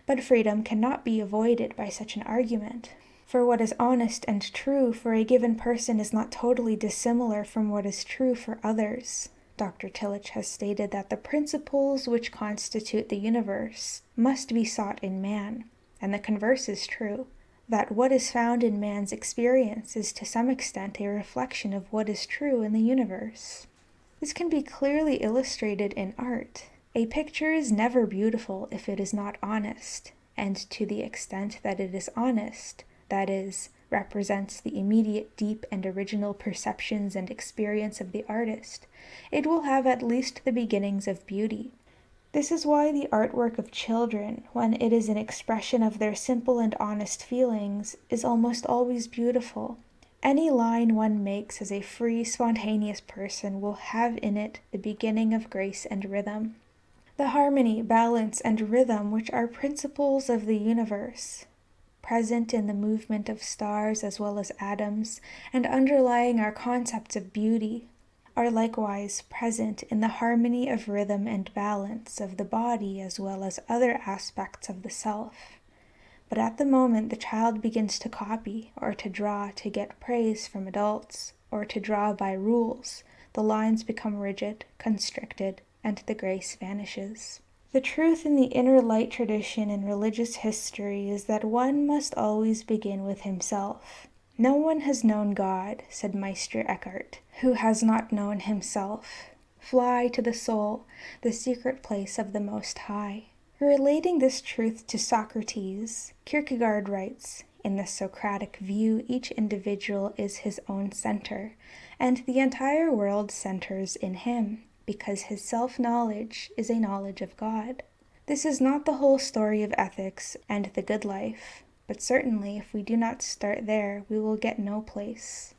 [SPEAKER 1] But freedom cannot be avoided by such an argument. For what is honest and true for a given person is not totally dissimilar from what is true for others. Dr. Tillich has stated that the principles which constitute the universe must be sought in man, and the converse is true, that what is found in man's experience is to some extent a reflection of what is true in the universe. This can be clearly illustrated in art. A picture is never beautiful if it is not honest, and to the extent that it is honest, that is, represents the immediate, deep, and original perceptions and experience of the artist, it will have at least the beginnings of beauty. This is why the artwork of children, when it is an expression of their simple and honest feelings, is almost always beautiful. Any line one makes as a free, spontaneous person will have in it the beginning of grace and rhythm. The harmony, balance, and rhythm which are principles of the universe, present in the movement of stars as well as atoms, and underlying our concepts of beauty, are likewise present in the harmony of rhythm and balance of the body as well as other aspects of the self. But at the moment the child begins to copy, or to draw to get praise from adults, or to draw by rules, the lines become rigid, constricted, and the grace vanishes. The truth in the inner light tradition in religious history is that one must always begin with himself. No one has known God, said Meister Eckhart, who has not known himself. Fly to the soul, the secret place of the Most High. Relating this truth to Socrates, Kierkegaard writes, "In the Socratic view, each individual is his own center, and the entire world centers in him, because his self-knowledge is a knowledge of God." This is not the whole story of ethics and the good life, but certainly if we do not start there, we will get no place.